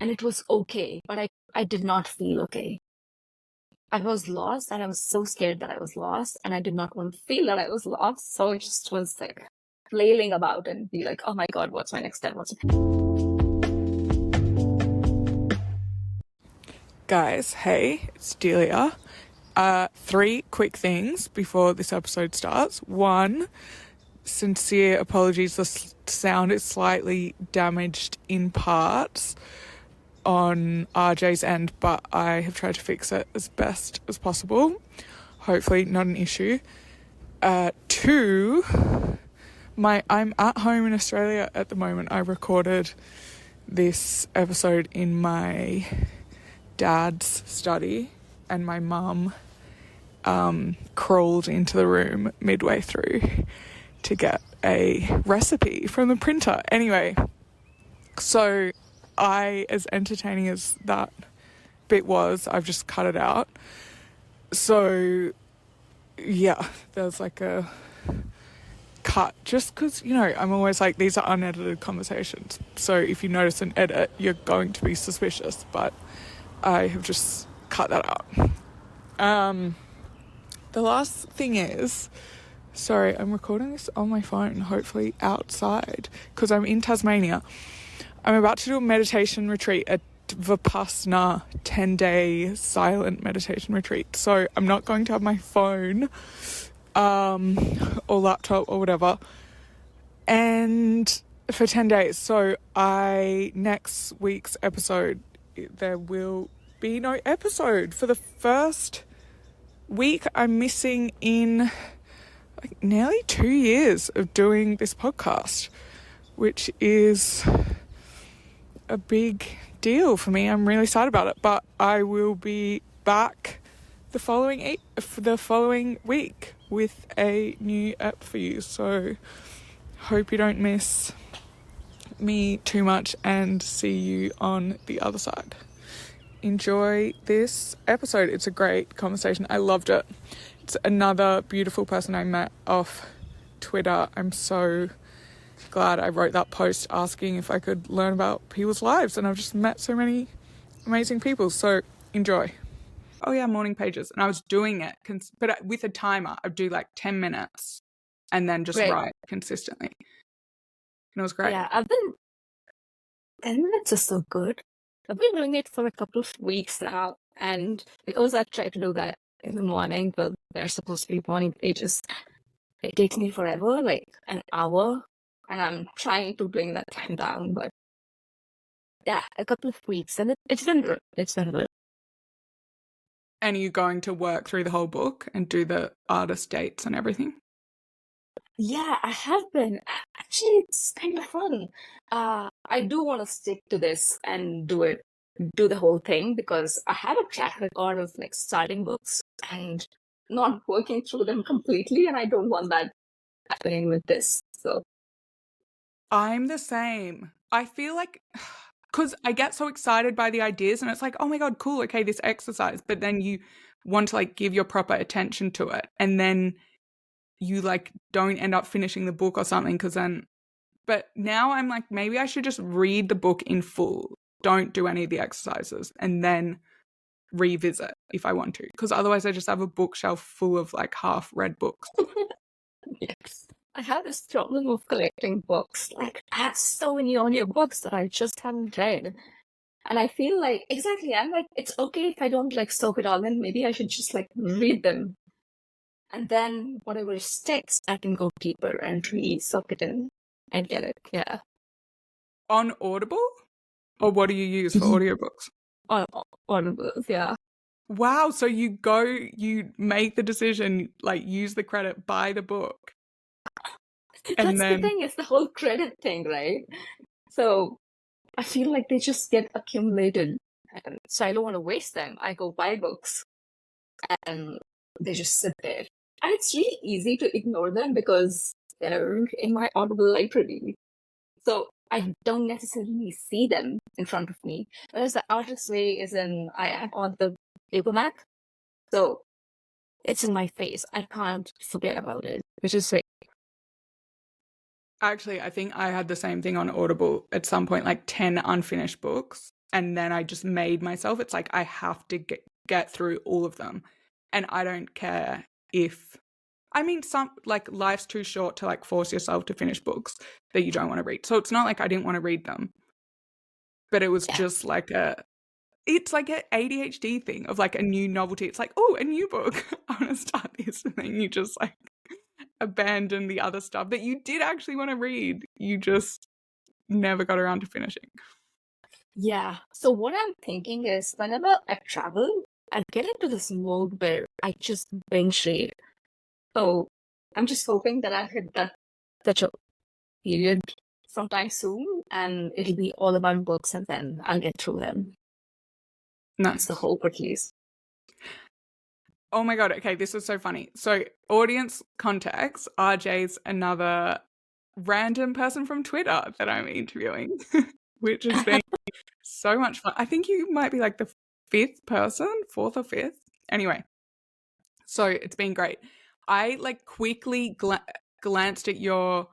and it was okay, but I did not feel okay. I was lost, and I was so scared that I was lost, and I did not want to feel that I was lost. So I just was like flailing about and be like, oh my God, what's my next step? Guys, hey, it's Delia. 3 quick things before this episode starts. 1, sincere apologies. The sound is slightly damaged in parts on RJ's end, but I have tried to fix it as best as possible. Hopefully not an issue. 2, I'm at home in Australia at the moment. I recorded this episode in my dad's study, and my mum crawled into the room midway through to get a recipe from the printer. Anyway, so as entertaining as that bit was, I've just cut it out. So yeah, there's like a cut, just because, I'm always like, these are unedited conversations, so if you notice an edit, you're going to be suspicious, but I have just cut that out. The last thing is, sorry, I'm recording this on my phone, hopefully outside, because I'm in Tasmania. I'm about to do a meditation retreat, a Vipassana 10-day silent meditation retreat. So I'm not going to have my phone or laptop or whatever, and for 10 days. So next week's episode, there will be no episode for the first week I'm missing in like nearly 2 years of doing this podcast, which is a big deal for me. I'm really excited about it, but I will be back the following week with a new app for you. So hope you don't miss me too much, and see you on the other side. Enjoy this episode. It's a great conversation. I loved it. It's another beautiful person I met off Twitter. I'm so glad I wrote that post asking if I could learn about people's lives, and I've just met so many amazing people. So enjoy. Oh yeah, morning pages. And I was doing it, but with a timer. I'd do like 10 minutes and then just write consistently. And it was great. Yeah, 10 minutes is so good. I've been doing it for a couple of weeks now, and because I try to do that in the morning, but they're supposed to be morning pages, it takes me forever, like an hour, and I'm trying to bring that time down, but yeah, a couple of weeks, and it's been good. It's been good. And are you going to work through the whole book and do the artist dates and everything? Yeah, I have been. Actually, it's kind of fun. I do want to stick to this and do the whole thing, because I have a track record of like starting books and not working through them completely, and I don't want that happening with this. So I'm the same. I feel like, because I get so excited by the ideas, and it's like, oh my God, cool, okay, this exercise, but then you want to like give your proper attention to it, and then you like don't end up finishing the book or something, but now I'm like, maybe I should just read the book in full, don't do any of the exercises, and then revisit if I want to, because otherwise I just have a bookshelf full of like half read books. yes, I have this problem of collecting books. Like, I have so many audiobooks that I just haven't read. And I feel like, exactly, I'm like, it's okay if I don't like soak it all in. Maybe I should just like read them. And then whatever sticks, I can go deeper and soak it in and get it. Yeah. On Audible? Or what do you use for audiobooks? On Audibles, yeah. Wow, so you make the decision, like use the credit, buy the book. That's the thing, it's the whole credit thing, right? So I feel like they just get accumulated. And so I don't want to waste them. I go buy books and they just sit there. And it's really easy to ignore them because they're in my Audible library. So I don't necessarily see them in front of me. Whereas the artist's way is I am on the paperback. So it's in my face. I can't forget about it, which is like, actually, I think I had the same thing on Audible at some point, like 10 unfinished books. and then I just made myself. It's like I have to get through all of them, and I don't care if, I mean, some, like, life's too short to like force yourself to finish books that you don't want to read. So it's not like I didn't want to read them, but it was just like it's like an ADHD thing of like a new novelty. It's like, oh, a new book. I want to start this. And then you just like abandon the other stuff that you did actually want to read. You just never got around to finishing. Yeah. So what I'm thinking is whenever I travel, I get into this mode where I just binge read. So I'm just hoping that I hit that such a period sometime soon, and it'll be all about books, and then I'll get through them. That's Nice. the hope, at least. Oh my God. Okay, this is so funny. So, audience context, RJ's another random person from Twitter that I'm interviewing, which has been so much fun. I think you might be like the fourth or fifth. Anyway, so it's been great. I like quickly glanced at your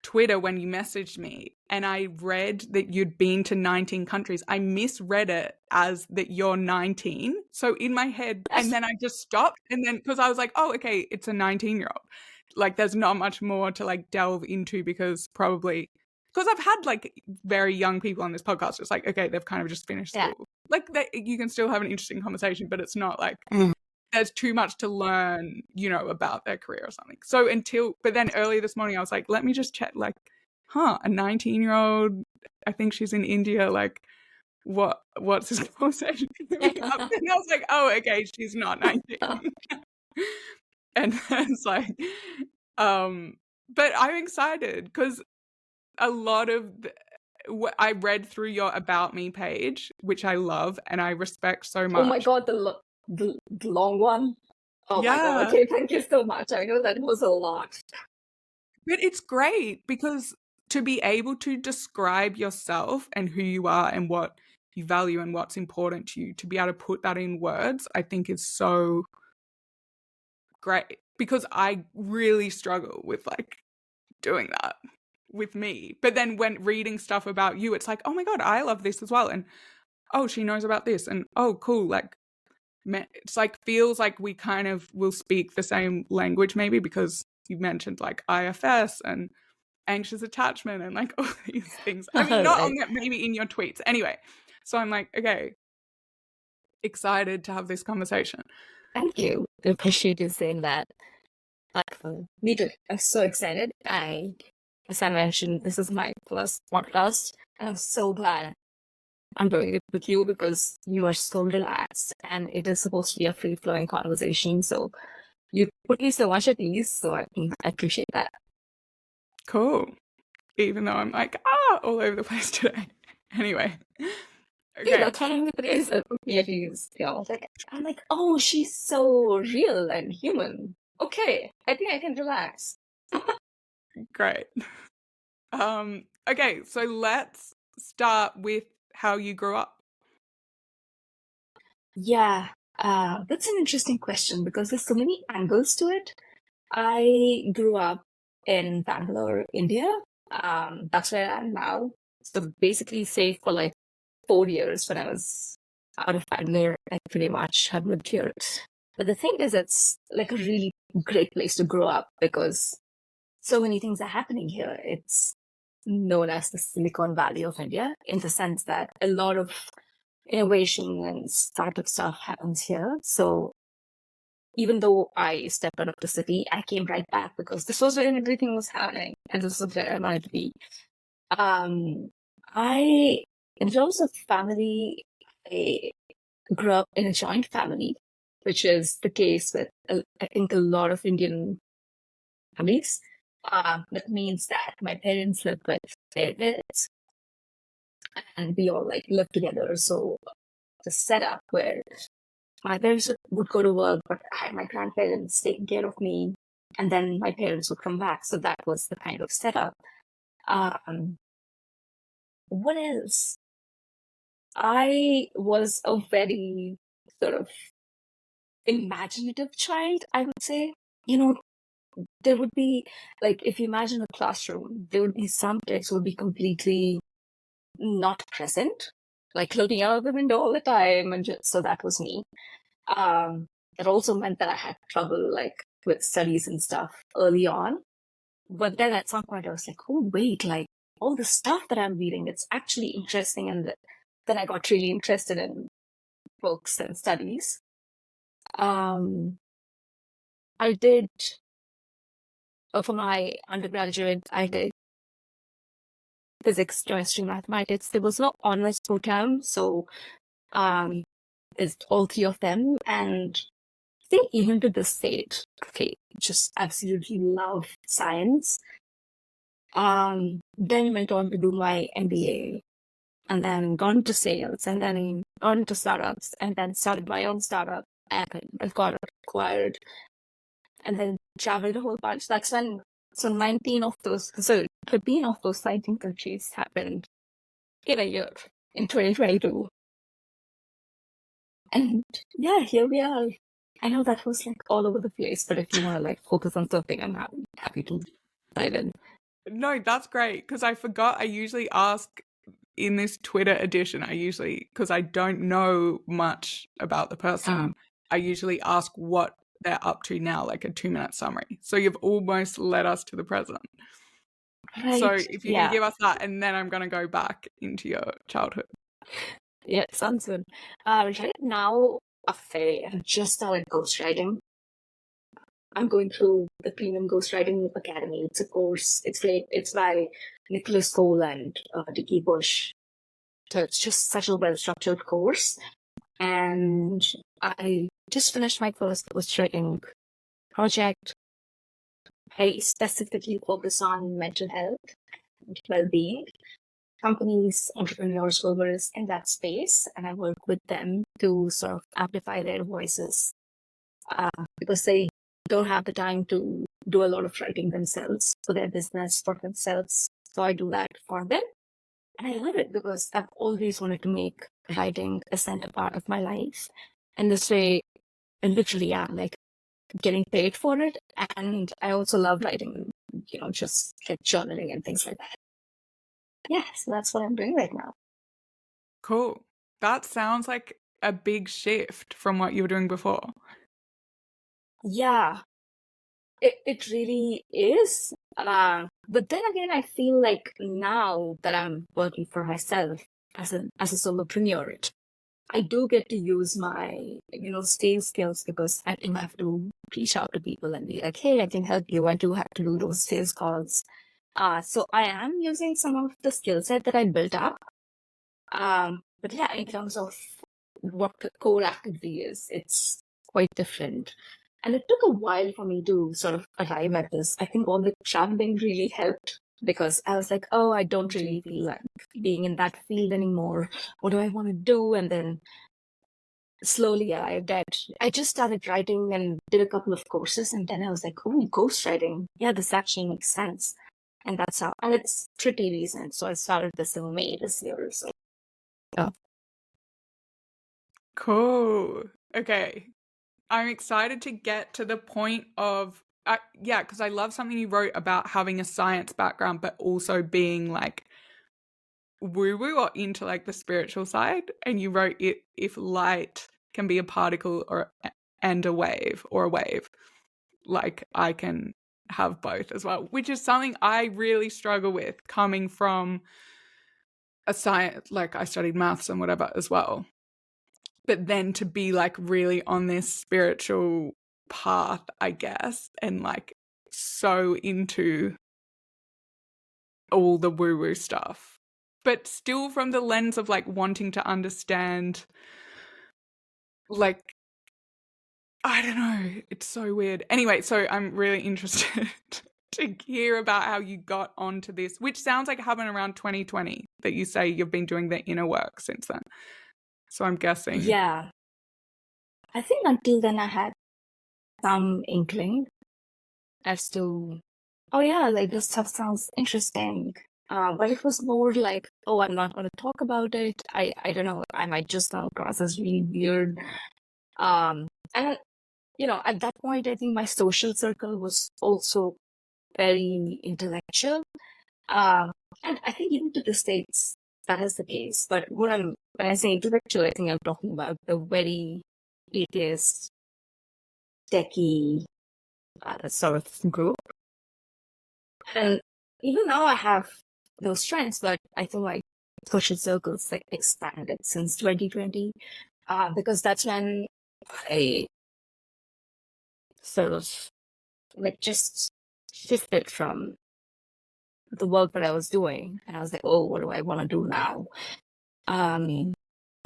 Twitter when you messaged me, and I read that you'd been to 19 countries. I misread it as that you're 19. So in my head, and then I just stopped, and then because I was like, oh, okay, it's a 19-year-old. Like, there's not much more to like delve into, because I've had like very young people on this podcast. It's like, okay, they've kind of just finished school. Like, you can still have an interesting conversation, but it's not like there's too much to learn, about their career or something. So but then earlier this morning, I was like, let me just check, like, a 19-year-old, I think she's in India, like, what's this conversation coming up? And I was like, oh, okay, she's not 19. And it's like, but I'm excited because a lot of I read through your About Me page, which I love and I respect so much. Oh my God, the long one. Oh my God. Okay, thank you so much. I know that was a lot. But it's great because to be able to describe yourself and who you are and what you value and what's important to you, to be able to put that in words, I think is so great, because I really struggle with like doing that with me. But then when reading stuff about you, it's like, oh my God, I love this as well. And oh, she knows about this. And oh, cool. Like, it's like feels like we kind of will speak the same language, maybe because you mentioned like IFS and anxious attachment and like all these things. I mean, not on that, maybe in your tweets. Anyway, so I'm like, okay, excited to have this conversation. Thank you. I appreciate you saying that. Me too. I'm so excited. As I mentioned, this is my first podcast. I'm so glad I'm doing it with you because you are so relaxed and it is supposed to be a free-flowing conversation. So you put me so much at ease. So I appreciate that. Cool. Even though I'm like, all over the place today. Anyway. Okay. Yeah, telling me today is put me at ease. I'm like, oh, she's so real and human. Okay, I think I can relax. Great. Okay, so let's start with how you grew up. Yeah, that's an interesting question because there's so many angles to it. I grew up in Bangalore, India. That's where I am now. So basically, save for like 4 years when I was out of Bangalore, I pretty much have lived here. But the thing is, it's like a really great place to grow up because so many things are happening here. It's known as the Silicon Valley of India in the sense that a lot of innovation and startup stuff happens here. So even though I stepped out of the city, I came right back because this was where everything was happening and this was where I wanted to be. In terms of family, I grew up in a joint family, which is the case with, I think, a lot of Indian families. That means that my parents lived with their kids and we all like lived together. So the setup where my parents would go to work, but I had my grandparents taking care of me, and then my parents would come back. So that was the kind of setup. What else? I was a very sort of imaginative child, I would say. There would be, like, if you imagine a classroom, there would be some kids who would be completely not present. like looking out of the window all the time, and so that was me. It also meant that I had trouble like with studies and stuff early on. But then at some point I was like, oh wait, like all the stuff that I'm reading, it's actually interesting. And then I got really interested in books and studies. I did for my undergraduate, I did physics, chemistry, mathematics. There was no honors program, so it's all three of them. And I think even to this stage, okay, just absolutely love science. Then went on to do my MBA, and then gone to sales, and then on to startups, and then started my own startup, and I've got acquired, and then traveled a whole bunch. That's when, so 15 of those 19 countries happened in a year, in 2022. And yeah, here we are. I know that was like all over the place, but if you want to like focus on something, I'm happy to dive in. No, that's great, because I forgot I usually ask in this Twitter edition, because I don't know much about the person, I usually ask what they're up to now, like a 2-minute summary. So you've almost led us to the present. Right. So if you can give us that, and then I'm going to go back into your childhood. Yeah, sounds good. Right now, I've just started ghostwriting. I'm going through the Premium Ghostwriting Academy. It's a course. It's great. It's by Nicholas Cole and Dickie Bush. So it's just such a well-structured course. And I just finished my first ghostwriting project. I specifically focus on mental health and well-being. Companies, entrepreneurs, workers in that space, and I work with them to sort of amplify their voices because they don't have the time to do a lot of writing themselves for their business, for themselves. So I do that for them. And I love it because I've always wanted to make writing a center part of my life. And this way, and literally, I'm like getting paid for it. And I also love writing, just like journaling and things like that. Yeah, so that's what I'm doing right now. Cool. That sounds like a big shift from what you were doing before. Yeah, it really is. But then again, I feel like now that I'm working for myself as a solopreneur, I do get to use my, sales skills because I do have to reach out to people and be like, hey, I can help you. I do have to do those sales calls. So I am using some of the skill set that I built up. But yeah, in terms of what the core activity is, it's quite different. And it took a while for me to sort of arrive at this. I think all the traveling really helped because I was like, oh, I don't really feel like being in that field anymore. What do I want to do? And then slowly I just started writing and did a couple of courses. And then I was like, oh, ghostwriting. Yeah, this actually makes sense. And that's how, and it's pretty recent. So I started this in May this year. So, yeah. Cool. Okay. I'm excited to get to the point of, because I love something you wrote about having a science background, but also being like woo-woo or into like the spiritual side. And you wrote it, if light can be a particle and a wave, or a wave, like I can have both as well, which is something I really struggle with coming from a science, like I studied maths and whatever as well. But then to be like really on this spiritual path, I guess, and like so into all the woo-woo stuff, but still from the lens of like wanting to understand, like, I don't know, it's so weird. Anyway, so I'm really interested to hear about how you got onto this, which sounds like it happened around 2020, that you say you've been doing the inner work since then. So I'm guessing. Yeah. I think until then I had some inkling as to, oh yeah, like this stuff sounds interesting. But it was more like, oh, I'm not going to talk about it. I don't know. I might just come across as really weird. And at that point, I think my social circle was also very intellectual. And I think even to the States, that is the case. But when I say intellectual, I think I'm talking about the very atheist, techie sort of group. And even now I have those friends, but I feel like social circles like expanded since 2020, because that's when I sort of like just shifted from the work that I was doing, and I was like, oh, what do I want to do now? And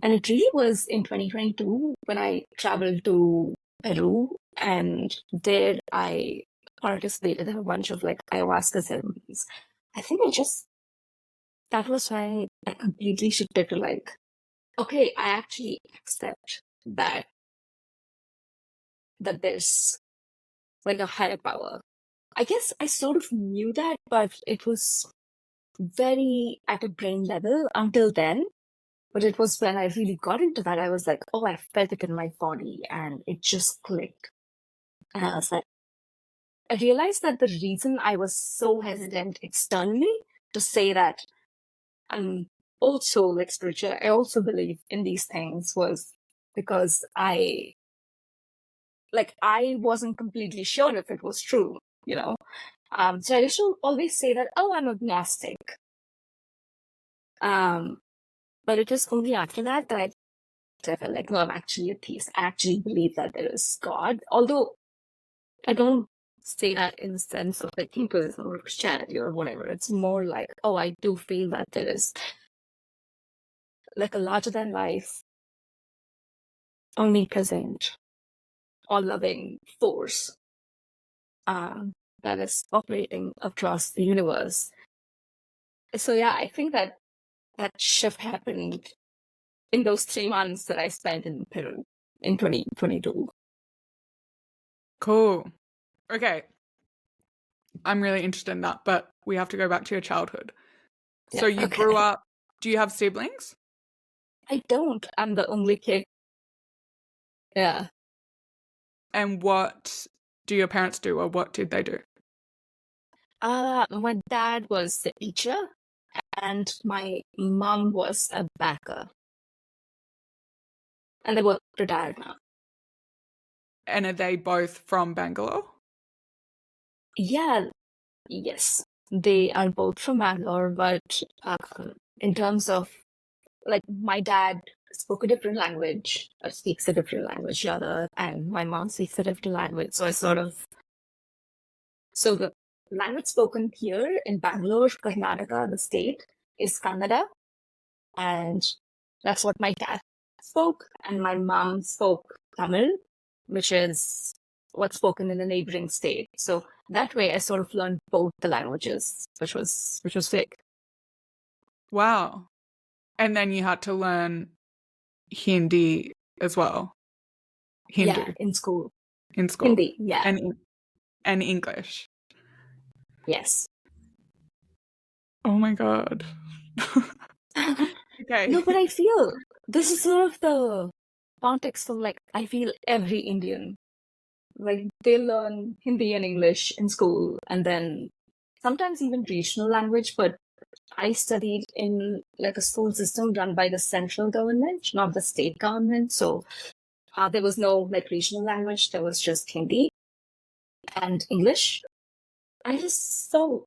it really was in 2022 when I traveled to Peru, and there I participated in a bunch of like ayahuasca ceremonies. I think that was when I completely shifted to like, okay, I actually accept that there's like a higher power. I guess I sort of knew that, but it was very at a brain level until then. But it was when I really got into that, I was like, oh, I felt it in my body and it just clicked. And I was like, I realized that the reason I was so hesitant externally to say that I'm also like spiritual, I also believe in these things, was because I wasn't completely sure if it was true, you know? So I used to always say that, oh, I'm agnostic. But it was only after that that I felt like, no, I'm actually a theist. I actually believe that there is God. Although I don't say that in the sense of like Hinduism or Christianity or whatever. It's more like, oh, I do feel that there is like a larger than life, omnipresent, all loving force that is operating across the universe. So yeah, I think that shift happened in those 3 months that I spent in Peru in 2022. Cool. Okay. I'm really interested in that, but we have to go back to your childhood. Yeah, so you okay. grew up, do you have siblings? I don't. I'm the only kid. Yeah. And what do your parents do, or what did they do? My dad was a teacher and my mom was a banker. And they both retired now. And are they both from Bangalore? Yeah, yes. They are both from Bangalore, but in terms of like my dad spoke a different language, or speaks a different language rather, and my mom speaks a different language. So so the language spoken here in Bangalore, Karnataka, the state, is Kannada. And that's what my dad spoke. And my mom spoke Tamil, which is what's spoken in the neighboring state. So that way I sort of learned both the languages, which was big. Wow. And then you had to learn Hindi as well. Hindu. Yeah, in school. In school. Hindi, yeah. And English. Yes. Oh my God. Okay. No, but I feel this is sort of the context of like, I feel every Indian, like they learn Hindi and English in school and then sometimes even regional language, but I studied in like a school system run by the central government, not the state government. So there was no like regional language. There was just Hindi and English. I just so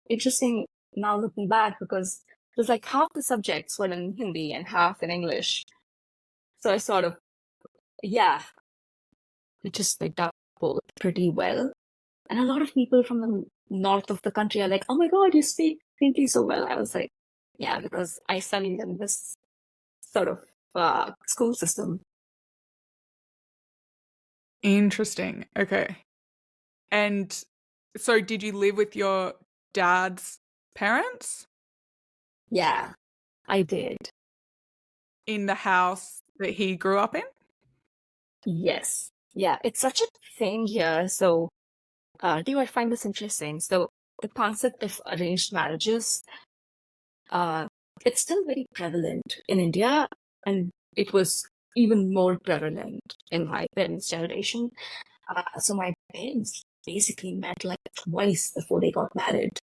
interesting now looking back because it was like half the subjects were in Hindi and half in English. So I sort of, yeah, it just picked up both pretty well. And a lot of people from the north of the country are like, oh my God, you speak Hindi so well. I was like, yeah, because I studied in this sort of school system. Interesting. Okay. And so did you live with your dad's parents? Yeah, I did. In the house that he grew up in? Yes. Yeah, it's such a thing here. So, do I find this interesting? So, the concept of arranged marriages, it's still very prevalent in India, and it was even more prevalent in my parents' generation. So my parents basically met like twice before they got married.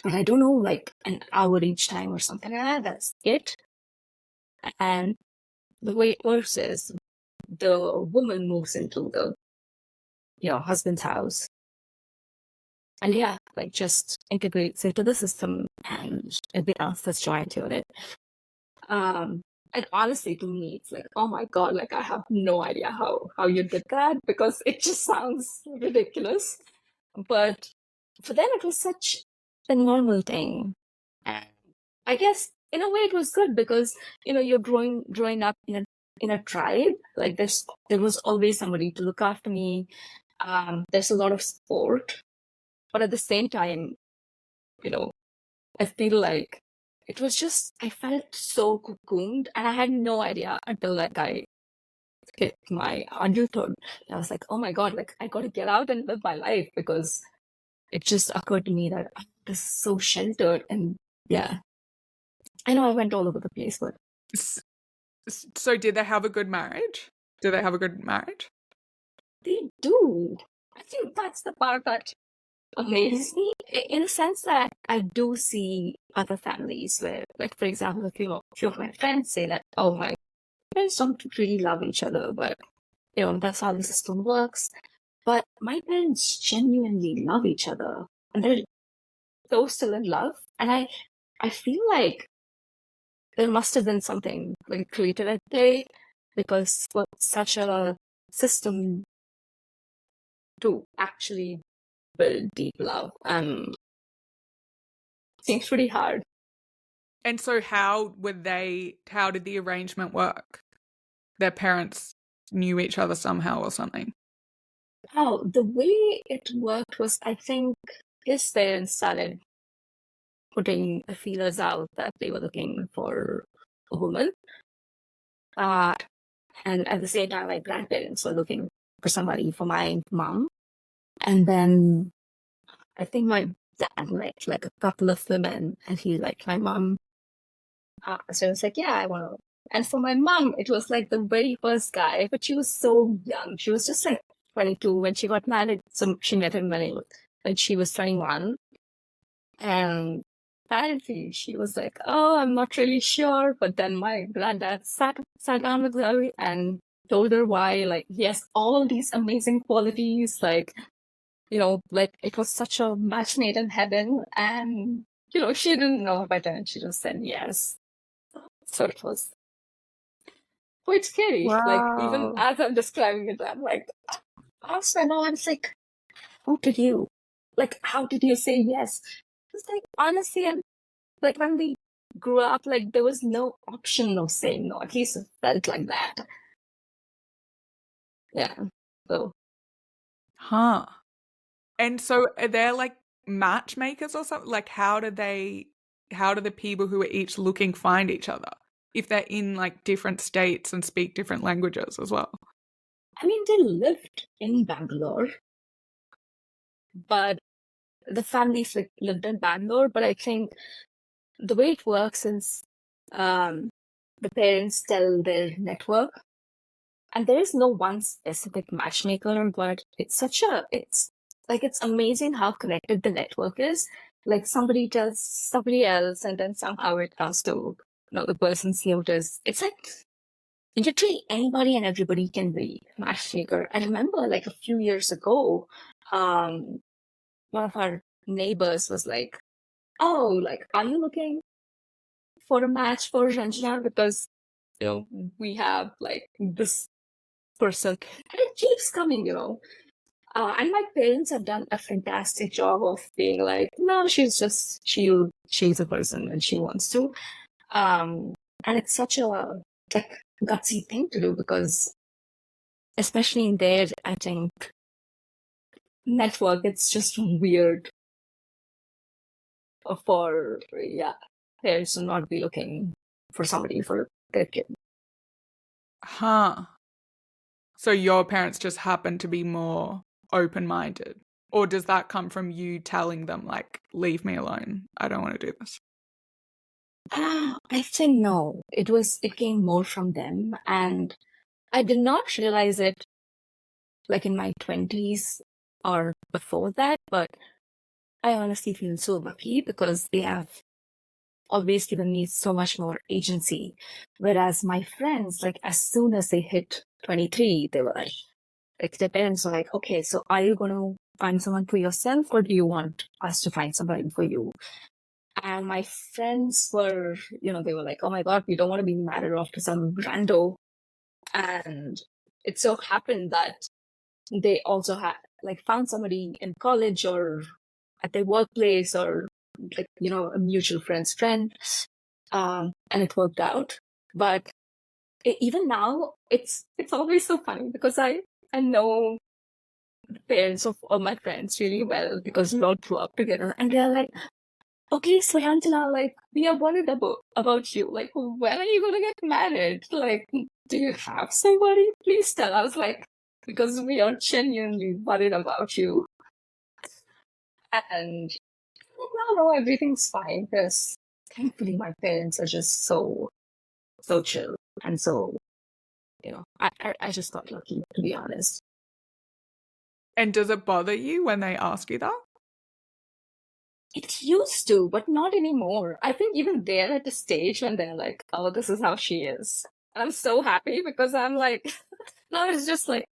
but I don't know, like an hour each time or something like that. That's it. And the way it works is the woman moves into the husband's house, and like just integrates into the system, and everything else that's joined to it. And honestly, to me, it's like, oh my God, like I have no idea how you did that, because it just sounds ridiculous. But for them, it was such a normal thing. And I guess in a way it was good, because, you're growing up in a tribe. Like there was always somebody to look after me. There's a lot of support. But at the same time, I feel like it was just, I felt so cocooned, and I had no idea until like I hit my adulthood. I was like, oh my God, like I got to get out and live my life, because it just occurred to me that I'm just so sheltered. And yeah, I know I went all over the place, but. So did they have a good marriage? Do they have a good marriage? They do. I think that's the part that amazes me, in a sense that I do see other families where, like, for example, a few of my friends say that, oh, my parents don't really love each other, but, that's how the system works. But my parents genuinely love each other, and they're so still in love. And I feel like there must have been something like created that day, because for such a system to actually build deep love seems pretty hard. And so how did the arrangement work? Their parents knew each other somehow or something? Oh, the way it worked was, I think his parents started putting the feelers out that they were looking for a woman. And at the same time, my grandparents were looking for somebody for my mom. And then I think my dad liked like a couple of women, and he liked my mom. So I was like, yeah, I want to. And for my mom, it was like the very first guy, but she was so young. She was just like 22 when she got married. So she met him when she was 21. And apparently she was like, oh, I'm not really sure. But then my granddad sat down with her and told her why, like, he has all these amazing qualities, like, like it was such a match made in heaven. And, she didn't know better, and she just said yes. So it was quite scary. Wow. Like, even as I'm describing it, I'm like, also, no, I'm like, how did you say yes? It's like, honestly, like when we grew up, like there was no option of saying no. At least it felt like that. Yeah. So. Huh. And so are there like matchmakers or something? Like how do the people who are each looking find each other if they're in like different states and speak different languages as well? I mean, they lived in Bangalore, but the families like lived in Bangalore. But I think the way it works is the parents tell their network, and there is no one specific matchmaker, but it's amazing how connected the network is. Like somebody tells somebody else, and then somehow it comes to the person's notice. It's like literally anybody and everybody can be matchmaker. I remember like a few years ago, one of our neighbors was like, "Oh, like, are you looking for a match for Ranjana? Because we have like this person," and it keeps coming. And my parents have done a fantastic job of being like, no, she's a person and she wants to. And it's such a like gutsy thing to do, because especially in there, I think network, it's just weird for parents to not be looking for somebody for their kid. Huh. So your parents just happen to be more open-minded? Or does that come from you telling them, like, leave me alone, I don't want to do this? I think no. It came more from them, and I did not realize it like in my 20s or before that, but I honestly feel so lucky because they have always given me so much more agency. Whereas my friends, like as soon as they hit 23, they were like their parents were like, okay, so are you going to find someone for yourself or do you want us to find somebody for you? And my friends were, they were like, oh my God, we don't want to be married off to some rando. And it so happened that they also had like found somebody in college or at their workplace or like, a mutual friend's friend. And it worked out. But even now, it's always so funny because I know the parents of all my friends really well because we all grew up together. And they're like, okay, so Ranjana, like, we are worried about you. Like, when are you going to get married? Like, do you have somebody? Please tell us, like, because we are genuinely worried about you. And no, everything's fine because thankfully my parents are just so chill. And so, I just got lucky, to be honest. And does it bother you when they ask you that? It used to, but not anymore. I think even they're at the stage when they're like, oh, this is how she is. And I'm so happy because I'm like, no, it's just like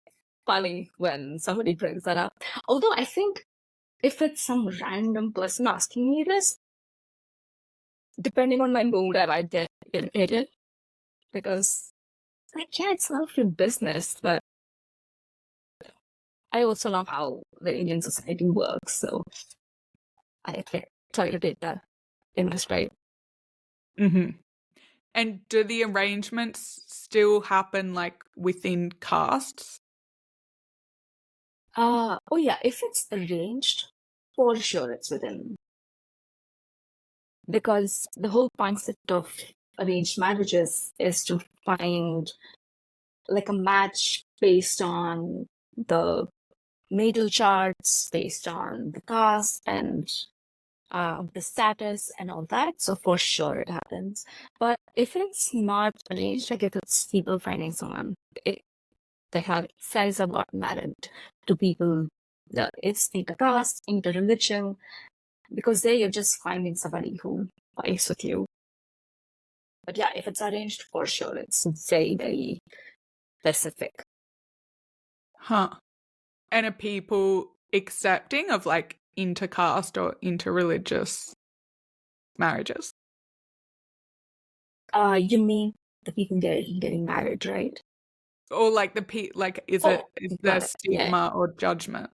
funny when somebody brings that up. Although I think if it's some random person asking me this, depending on my mood, I might get irritated because, like, yeah, it's none of your business, but I also know how the Indian society works, so I tolerate that in my stride. Mm-hmm. And do the arrangements still happen like within castes? Oh yeah, if it's arranged, for sure it's within. Because the whole concept of arranged marriages is to find like a match based on the natal charts, based on the caste and the status and all that. So for sure it happens. But if it's not arranged, like if it's people finding someone, they have says about married to people that it's intercaste, interreligion, because there you're just finding somebody who vibes with you. But yeah, if it's arranged, for sure, it's very, very specific. Huh. And are people accepting of like intercaste or interreligious marriages? You mean the people getting married, right? Or like is there Got it. Yeah. stigma or judgment?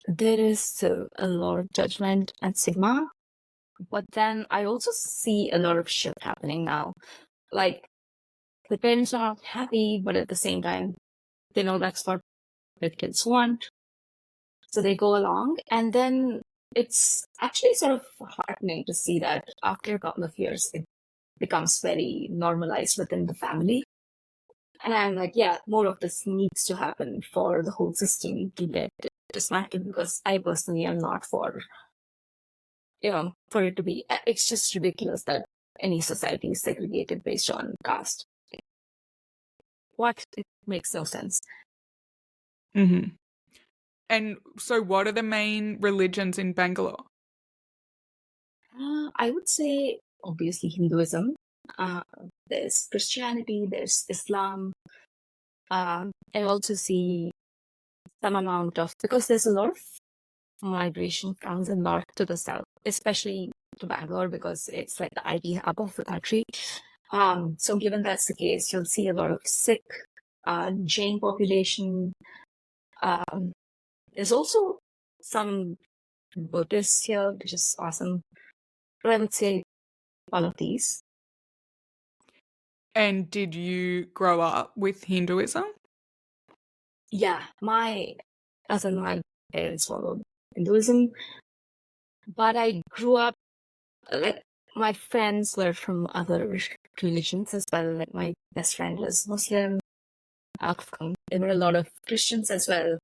There is a lot of judgment and stigma, but then I also see a lot of shit happening now. Like, the parents are not happy, but at the same time, they know that's what their kids want. So they go along, and then it's actually sort of heartening to see that after a couple of years, it becomes very normalized within the family. And I'm like, yeah, more of this needs to happen for the whole system to get dismantled because I personally am not for, for it to be, it's just ridiculous that any society is segregated based on caste. What? It makes no sense. Mm-hmm. And so what are the main religions in Bangalore? I would say, obviously, Hinduism. There's Christianity, there's Islam. I also see some amount of, because there's a lot of migration from the north to the south, especially to Bangalore, because it's like the IT hub of the country. So given that's the case, you'll see a lot of Sikh, Jain population. There's also some Buddhists here, which is awesome. But I would say all of these. And did you grow up with Hinduism? Yeah, as in my parents followed Hinduism, but I grew up, like, my friends were from other religions as well. Like, my best friend was Muslim. There were a lot of Christians as well.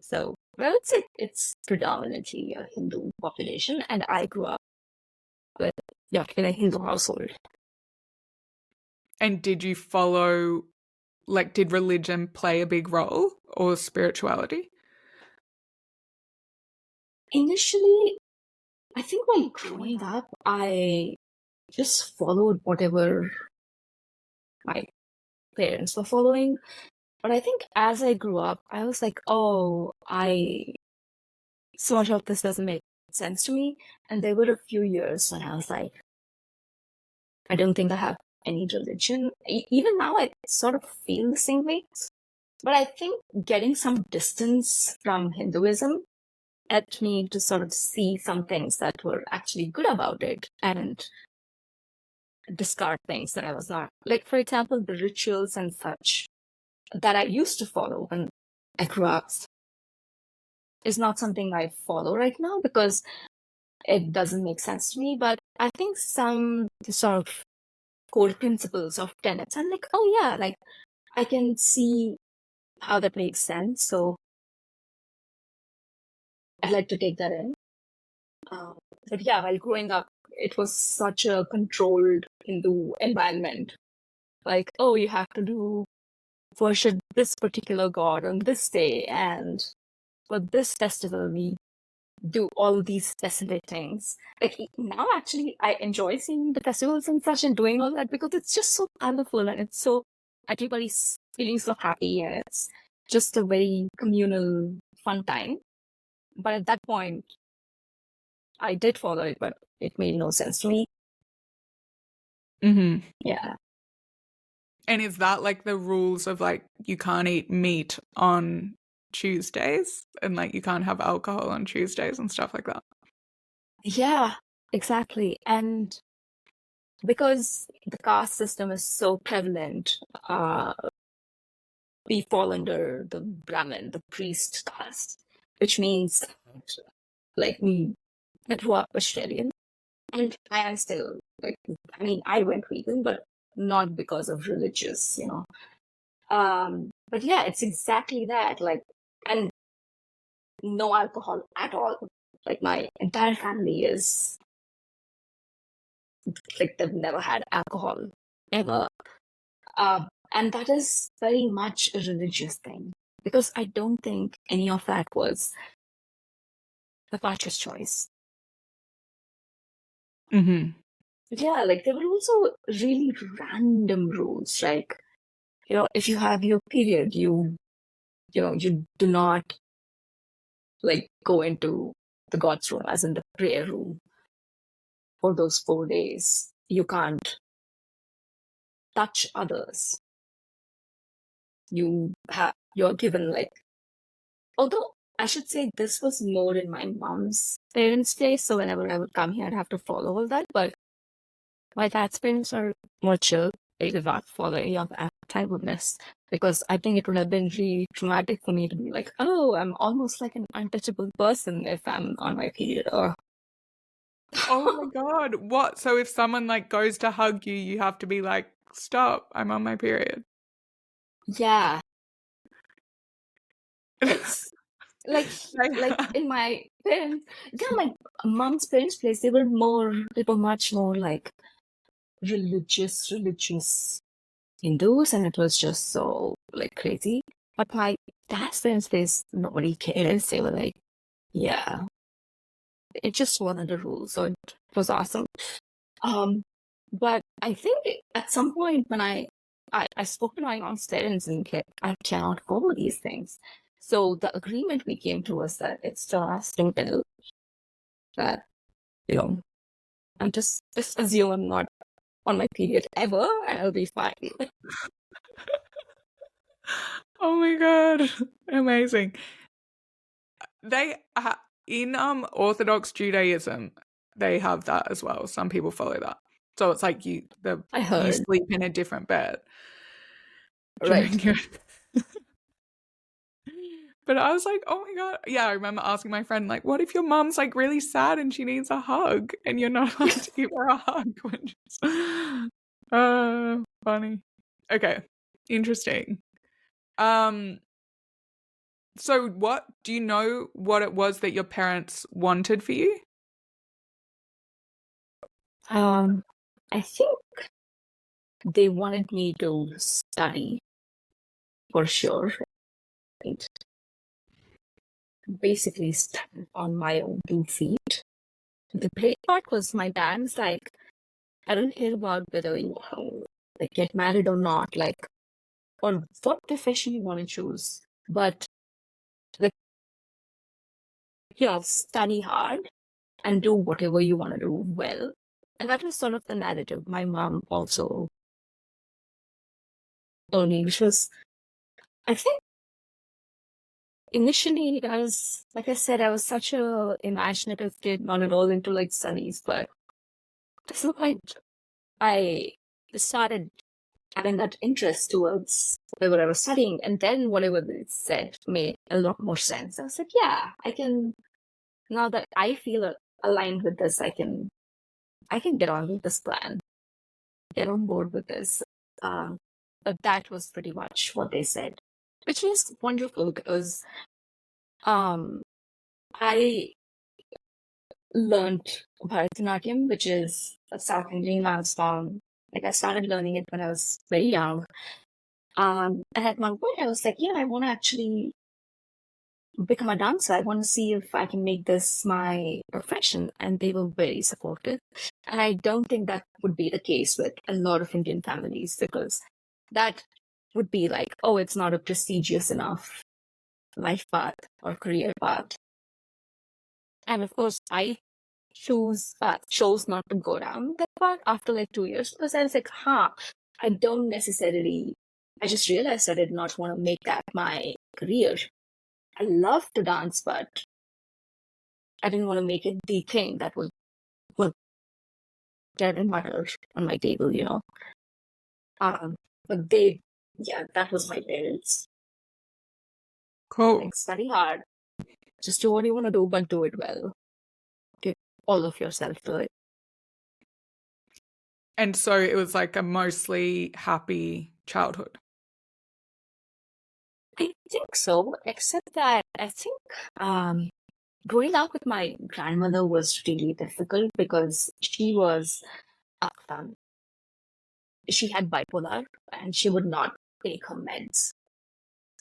So I would say it's predominantly a Hindu population, and I grew up in a Hindu household. And did you follow, like, did religion play a big role or spirituality? initially, I think while growing up, I just followed whatever my parents were following. But I think as I grew up, I was like, oh, so much of this doesn't make sense to me. And there were a few years when I was like, I don't think I have any religion. Even now, I sort of feel the same way. But I think getting some distance from Hinduism helped me to sort of see some things that were actually good about it and discard things that I was not. Like, for example, the rituals and such that I used to follow when I grew up is not something I follow right now because it doesn't make sense to me. But I think some sort of core principles of tenets, I'm like, oh yeah, like I can see how that makes sense. So I like to take that in. But yeah, while growing up, it was such a controlled Hindu environment. Like, oh, you have to worship this particular god on this day, and for this festival, we do all these specific things. Like now, actually, I enjoy seeing the festivals and such and doing all that because it's just so colorful and it's so everybody's feeling so happy and it's just a very communal, fun time. But at that point, I did follow it, but it made no sense to me. Mm-hmm. Yeah. And is that like the rules of like you can't eat meat on Tuesdays and like you can't have alcohol on Tuesdays and stuff like that? Yeah, exactly. And because the caste system is so prevalent, we fall under the Brahmin, the priest caste, which means like we grew up vegetarian. And I am still like, I mean, I went vegan, but not because of religious, But yeah, it's exactly that. Like, and no alcohol at all. Like my entire family is like they've never had alcohol ever. And that is very much a religious thing because I don't think any of that was a conscious choice. Mm-hmm. Yeah, like there were also really random rules, like if you have your period, you do not like go into the God's room, as in the prayer room, for those 4 days. You can't touch others. You're given like, although I should say this was more in my mom's parents' place, so whenever I would come here, I'd have to follow all that. But my dad's parents are more chill. They did not follow any of that type of mess because I think it would have been really traumatic for me to be like, oh, I'm almost like an untouchable person if I'm on my period. Or Oh my God. What? So if someone like goes to hug you, you have to be like, stop, I'm on my period. yeah, it's like in my parents, yeah, my mom's parents' place, they were much more like religious Hindus, and it was just so like crazy. But my dad's parents' place, nobody cared. They were like, yeah, it just wasn't the rules, so it was awesome. But I think at some point when I spoke to my mom's parents and like, I cannot follow these things. So the agreement we came to was that it's just simple that, I'm just assume I'm not on my period ever and I'll be fine. Oh my God. Amazing. They in Orthodox Judaism, they have that as well. Some people follow that. So it's like you I heard. sleep in a different bed Right. during your But I was like, oh my God. Yeah, I remember asking my friend, like, what if your mom's like really sad and she needs a hug and you're not allowed to give her a hug when she's funny. Okay. Interesting. So what do you know what it was that your parents wanted for you? I think they wanted me to study for sure. Right? basically stand on my own 2 feet. The great part was my dad's like, I don't care about whether you like get married or not, like, or what profession you want to choose, but like, yeah, study hard and do whatever you want to do well. And that was sort of the narrative my mom also told me, which was, I think, initially, I was, like I said, I was such a imaginative kid, not at all into like studies, but at some point, I started having that interest towards whatever I was studying, and then whatever it said made a lot more sense. I was like, yeah, I can, now that I feel aligned with this, I can get on with this plan, get on board with this. But that was pretty much what they said, which is wonderful because I learned Bharatanatyam, which is a South Indian dance form. Like I started learning it when I was very young. And at one point I was like, yeah, I want to actually become a dancer. I want to see if I can make this my profession. And they were very supportive. And I don't think that would be the case with a lot of Indian families, because that would be like, oh, it's not a prestigious enough life path or career path. And of course, I chose not to go down that path after like 2 years, because I was like, I don't necessarily, I just realized I did not want to make that my career. I love to dance, but I didn't want to make it the thing that would get in on my table, you know. But that was my parents. Cool. Like, study hard, just do what you want to do, but do it well. Give all of yourself to it. And so it was like a mostly happy childhood. I think so, except that I think growing up with my grandmother was really difficult because she was, she had bipolar and she would not take her meds.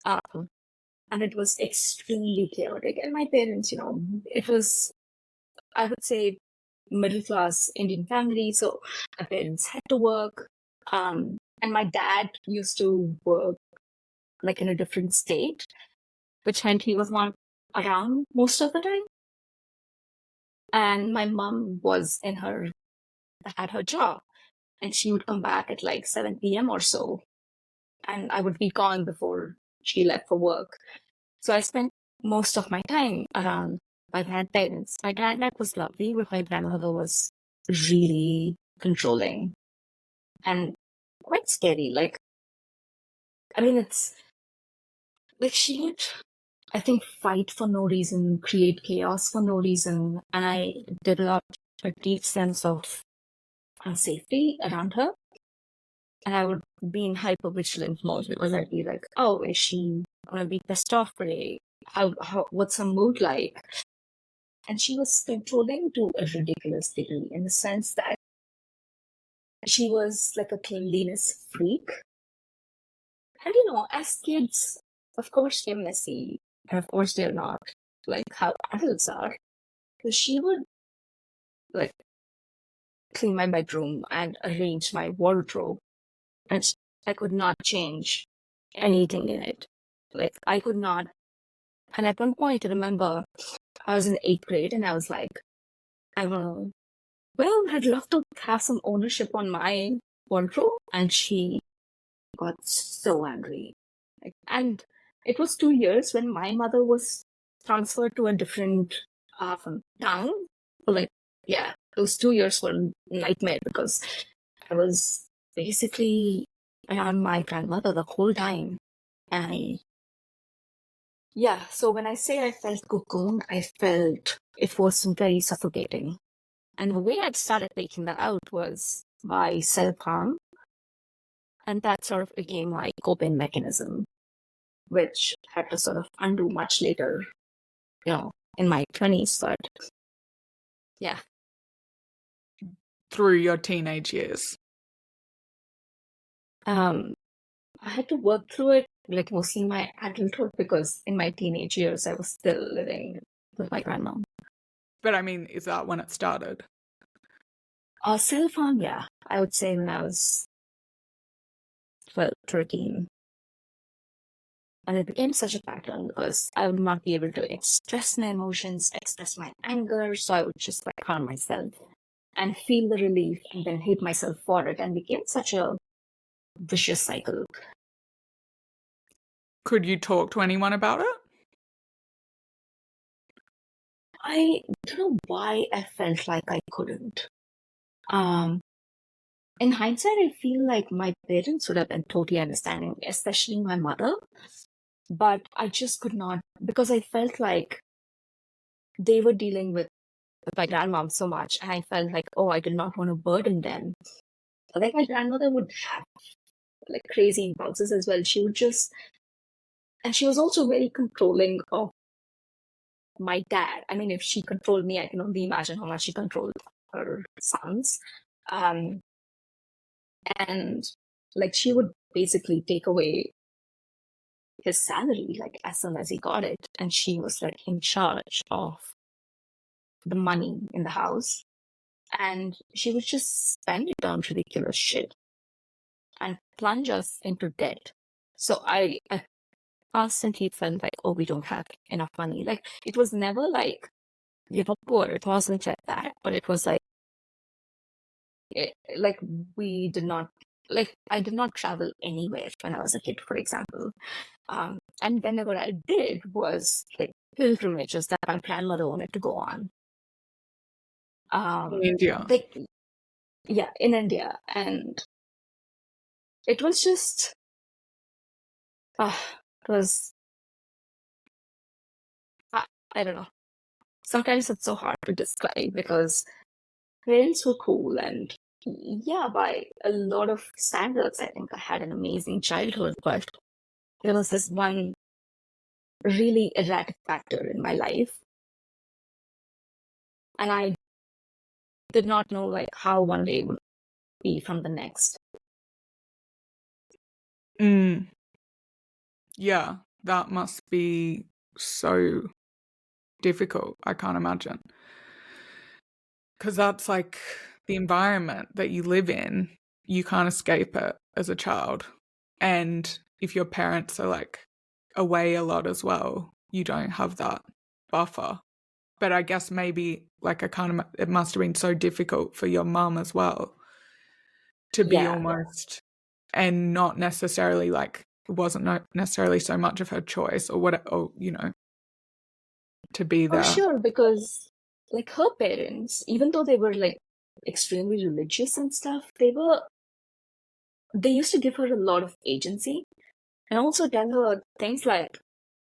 And it was extremely chaotic. And my parents, you know, it was, I would say, middle class Indian family. So my parents had to work. And my dad used to work like in a different state, which meant he was not around most of the time. And my mom had her job, and she would come back at like 7 p.m. or so. And I would be gone before she left for work. So I spent most of my time around my grandparents. My granddad was lovely, but my grandmother was really controlling and quite scary. Like, I mean, it's like she would, I think, fight for no reason, create chaos for no reason. And I developed a deep sense of unsafety around her. And I would be in hypervigilant mode because I'd be like, oh, is she gonna be pissed off today? What's her mood like? And she was controlling to a ridiculous degree, in the sense that she was like a cleanliness freak. And you know, as kids, of course they're messy, and of course they're not like how adults are. So she would like clean my bedroom and arrange my wardrobe, and I could not change anything in it. Like, I could not. And at one point, I remember I was in 8th grade and I was like, I'd love to have some ownership on my wardrobe. And she got so angry. And it was 2 years when my mother was transferred to a different town. Like, yeah, those 2 years were a nightmare because I was basically around my grandmother the whole time. And yeah, so when I say I felt cocoon, I felt it was very suffocating. And the way I'd started taking that out was by self-harm. And that sort of became my coping mechanism, which I had to sort of undo much later, you know, in my 20s. But yeah. Through your teenage years? I had to work through it like mostly my adulthood, because in my teenage years I was still living with my grandma. But I mean, is that when it started? Self-harm, yeah. I would say when I was 12, 13. And it became such a pattern because I would not be able to express my emotions, express my anger. So I would just like harm myself and feel the relief and then hate myself for it, and became such a vicious cycle. Could you talk to anyone about it? I don't know why I felt like I couldn't. In hindsight, I feel like my parents would have been totally understanding, especially my mother. But I just could not, because I felt like they were dealing with my grandmom so much, and I felt like, oh, I did not want to burden them. Like my grandmother would have like crazy impulses as well. She would just, and she was also very controlling of my dad. I mean, if she controlled me, I can only imagine how much she controlled her sons. Um, and like she would basically take away his salary like as soon as he got it, and she was like in charge of the money in the house, and she would just spend it on ridiculous shit and plunge us into debt. So I constantly felt like, oh, we don't have enough money. Like it was never like you're poor. It wasn't like that, but it was like like we did not, like I did not travel anywhere when I was a kid, for example. And whenever I did was like pilgrimages that my grandmother wanted to go on. In India. Like yeah, in India, and it was just, it was, I, I don't know. Sometimes it's so hard to describe because parents were cool, and yeah, by a lot of standards, I think I had an amazing childhood, but there was this one really erratic factor in my life, and I did not know like how one day would be from the next. Yeah, that must be so difficult. I can't imagine. Because that's like the environment that you live in. You can't escape it as a child. And if your parents are like away a lot as well, you don't have that buffer. But I guess maybe like it must have been so difficult for your mum as well to be Yeah. almost, and not necessarily like it wasn't necessarily so much of her choice or what, or to be Oh, there. sure, because like her parents, even though they were like extremely religious and stuff, they used to give her a lot of agency and also tell her things like,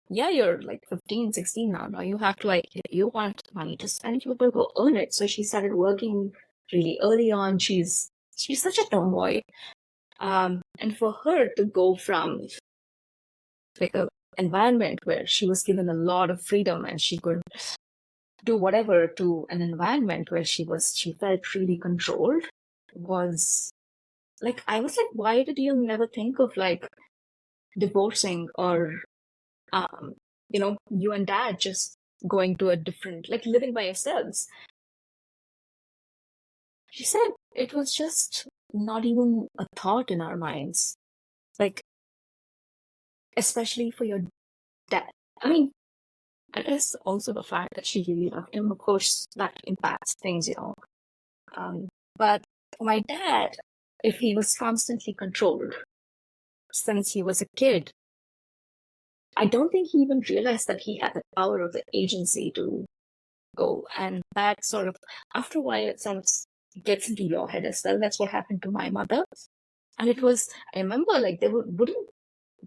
yeah, you're like 15, 16 now. Now you have to like, if you want money to spend, you will go earn it. So she started working really early on. She's such a tomboy. And for her to go from like a environment where she was given a lot of freedom and she could do whatever, to an environment where she felt really controlled, was like, I was like, why did you never think of like divorcing, or you and dad just going to a different, like living by yourselves? She said it was just not even a thought in our minds, like especially for your dad. I mean, and it's also the fact that she really loved him. Of course, that impacts things, But for my dad, if he was constantly controlled since he was a kid, I don't think he even realized that he had the power of the agency to go. And that sort of, after a while, it sort of gets into your head as well. That's what happened to my mother. And it was, I remember like there wouldn't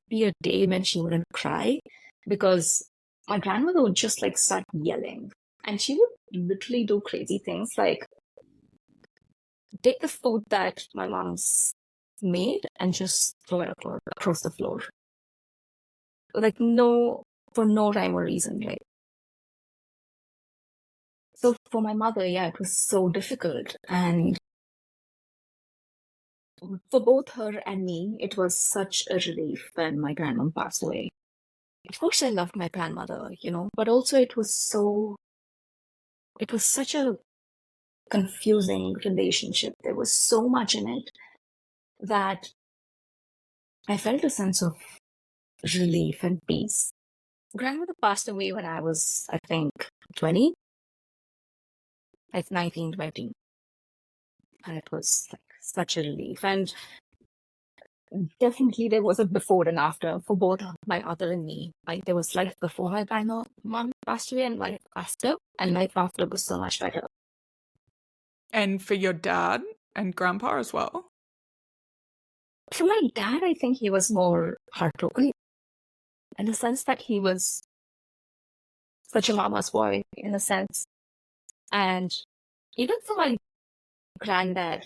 be a day when she wouldn't cry, because my grandmother would just like start yelling. And she would literally do crazy things like take the food that my mom's made and just throw it across the floor. Like for no rhyme or reason, right? So for my mother, yeah, it was so difficult. And for both her and me, it was such a relief when my grandmom passed away. Of course, I loved my grandmother, but also it was such a confusing relationship. There was so much in it that I felt a sense of relief and peace. Grandmother passed away when I was, I think, 20, like 19, 20. And it was like such a relief. And definitely there was a before and after for both my mother and me. Like there was life before my grandmom passed away and life after. And life after was so much better. And for your dad and grandpa as well? For my dad, I think he was more heartbroken in the sense that he was such a mama's boy, in a sense. And even for my granddad,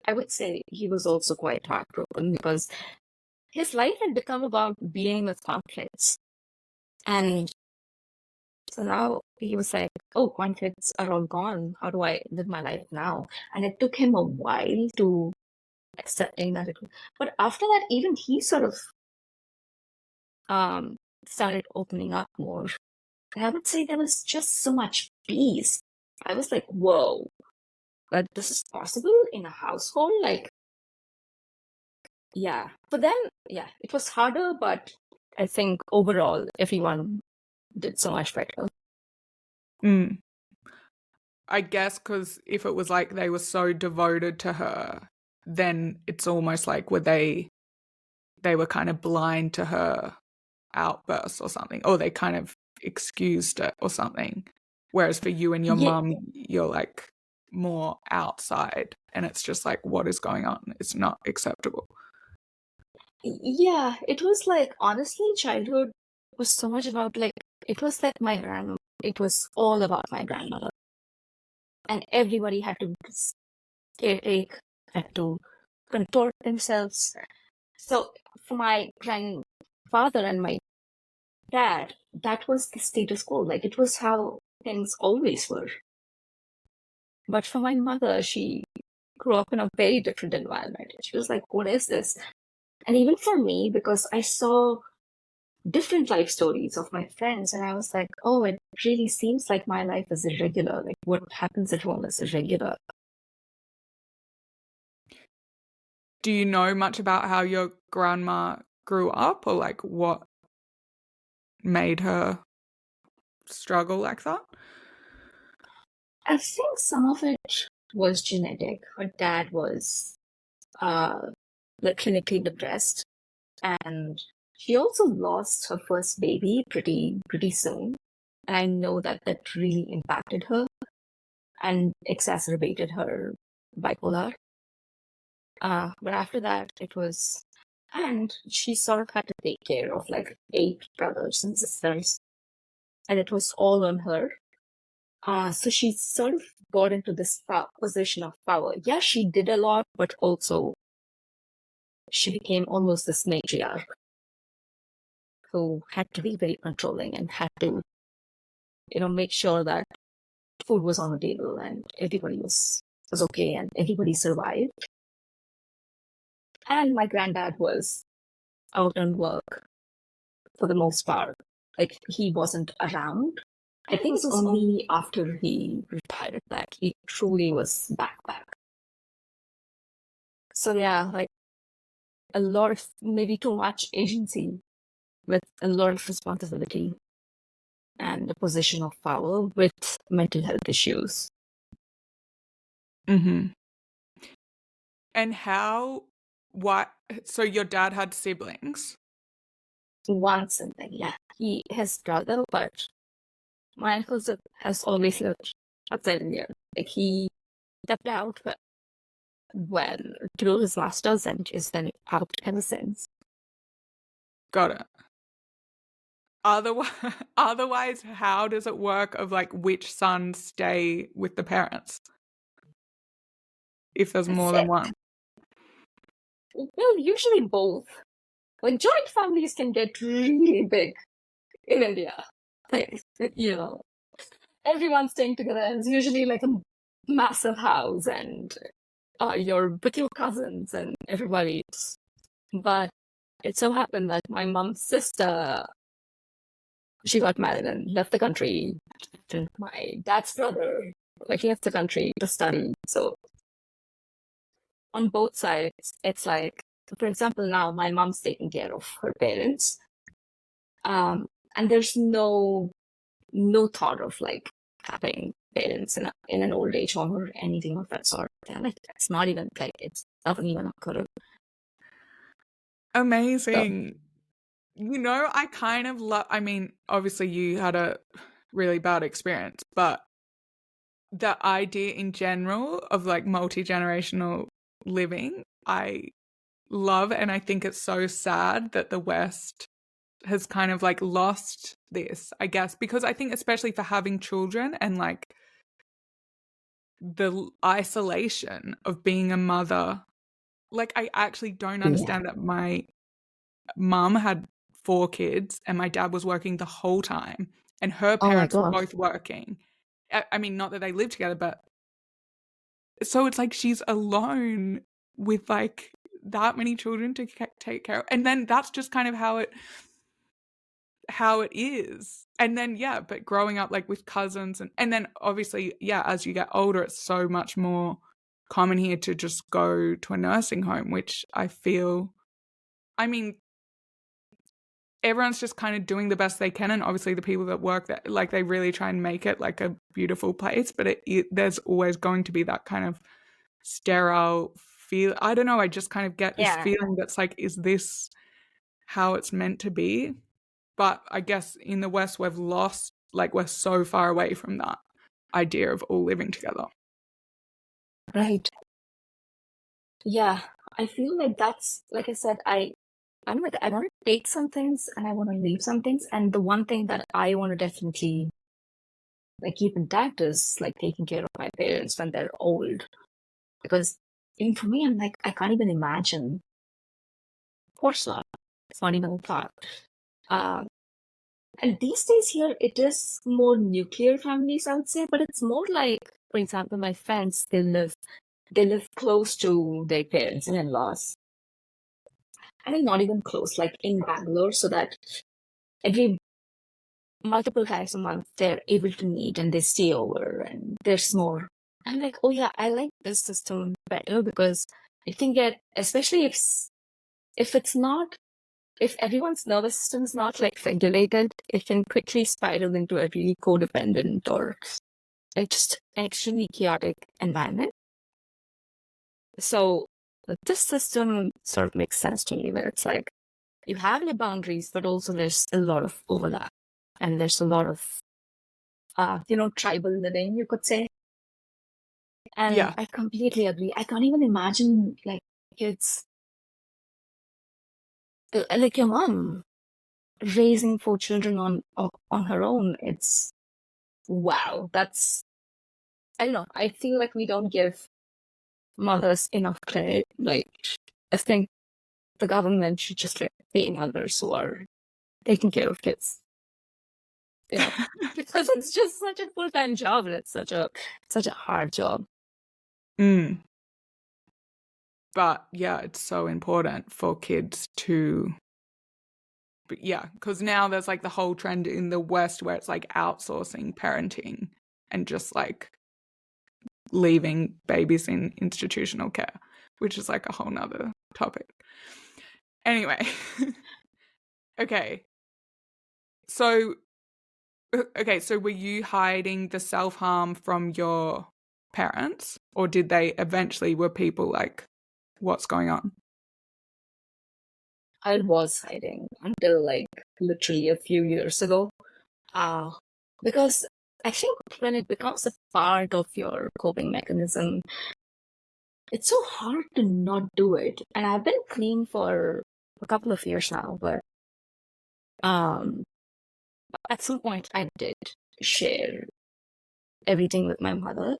I would say he was also quite heartbroken because his life had become about dealing with conflicts. And so now he was like, oh, conflicts are all gone. How do I live my life now? And it took him a while to accepting that. But after that, even he sort of started opening up more. I would say there was just so much peace. I was like, whoa, that this is possible in a household? Like, yeah. But then, yeah, it was harder, but I think overall, everyone did so much better. I guess because if it was like they were so devoted to her, then it's almost like they were kind of blind to her outbursts or something, or they kind of excused it or something. Whereas for you and your mum, you're like more outside and it's just like, what is going on? It's not acceptable. Yeah, it was like, honestly, childhood was so much about like, it was like it was all about my grandmother. And everybody had to caretake, had to contort themselves. So for my grandfather and my dad, that was the status quo. Like it was how things always were. But for my mother, she grew up in a very different environment. She was like, what is this? And even for me, because I saw different life stories of my friends, and I was like, oh, it really seems like my life is irregular. Like what happens at home is irregular. Do you know much about how your grandma grew up, or like what made her struggle like that? I think some of it was genetic. Her dad was clinically depressed, and she also lost her first baby pretty soon. And I know that really impacted her and exacerbated her bipolar. But after that, and she sort of had to take care of like 8 brothers and sisters, and it was all on her. So she sort of got into this position of power. Yeah, she did a lot, but also she became almost this matriarch who had to be very controlling and had to, make sure that food was on the table and everybody was okay and everybody survived. And my granddad was out on work for the most part. Like he wasn't around. I think it was only after he retired that he truly was back. So yeah, like a lot of, maybe too much agency with a lot of responsibility and a position of power with mental health issues. Mm-hmm. And so your dad had siblings? One sibling, yeah. He has brother, but my uncle has always lived outside India. Like he stepped out when to do his masters and is then out ever since. Got it. Otherwise, how does it work of like which sons stay with the parents? If there's more than one? Well, usually both. When joint families can get really big in India, like, everyone's staying together. It's usually like a massive house and you're with your cousins and everybody else. But it so happened that my mom's sister, she got married and left the country. And my dad's brother, like, he left the country to study. So on both sides, it's like, for example, now my mom's taking care of her parents. And there's no thought of like having parents in an old age home or anything of that sort. They're like, it's not even like, it's not even occur. Amazing. So, I kind of love, I mean, obviously you had a really bad experience, but the idea in general of like multi-generational living, I love, and I think it's so sad that the West has kind of like lost this, I guess, because I think especially for having children and like the isolation of being a mother, like I actually don't understand that my mum had 4 kids and my dad was working the whole time and her Oh my parents were God. both working. I mean, not that they live together, but so it's like she's alone with like that many children to take care of. And then that's just kind of how it is. And then but growing up like with cousins and then obviously as you get older it's so much more common here to just go to a nursing home, which I feel, I mean, everyone's just kind of doing the best they can, and obviously the people that work there, like, they really try and make it like a beautiful place, but there's always going to be that kind of sterile feel. I don't know, I just kind of get this feeling that's like, is this how it's meant to be? But I guess in the West we've lost, like, we're so far away from that idea of all living together. Right. Yeah, I feel like that's, like I said, I'm like, I want to take some things and I want to leave some things. And the one thing that I want to definitely like keep intact is like taking care of my parents when they're old. Because even for me, I'm like, I can't even imagine. Of course not. It's not even a thought. And these days here, it is more nuclear families, I would say, but it's more like, for example, my friends, they live close to their parents and in-laws. I mean, not even close, like in Bangalore, so that every multiple times a month they're able to meet and they stay over and there's more. I'm like, oh yeah, I like this system better because I think that, especially if it's not, if everyone's nervous system is not like regulated, it can quickly spiral into a really codependent or just an extremely chaotic environment. So this system sort of makes sense to me, where it's like you have your boundaries, but also there's a lot of overlap, and there's a lot of tribal living, you could say. And I completely agree. I can't even imagine like kids, like your mom raising 4 children on her own. It's wow. That's, I don't know. I feel like we don't give mothers enough credit. Like, I think the government should just like pay mothers who are taking care of kids. Because it's just such a full-time job and it's such a hard job. But it's so important for kids to, because now there's like the whole trend in the West where it's like outsourcing parenting and just like leaving babies in institutional care, which is like a whole nother topic. Anyway. Okay. So were you hiding the self-harm from your parents, or did they eventually, were people like, what's going on? I was hiding until like literally a few years ago. Because I think when it becomes a part of your coping mechanism, it's so hard to not do it. And I've been clean for a couple of years now, but at some point I did share everything with my mother.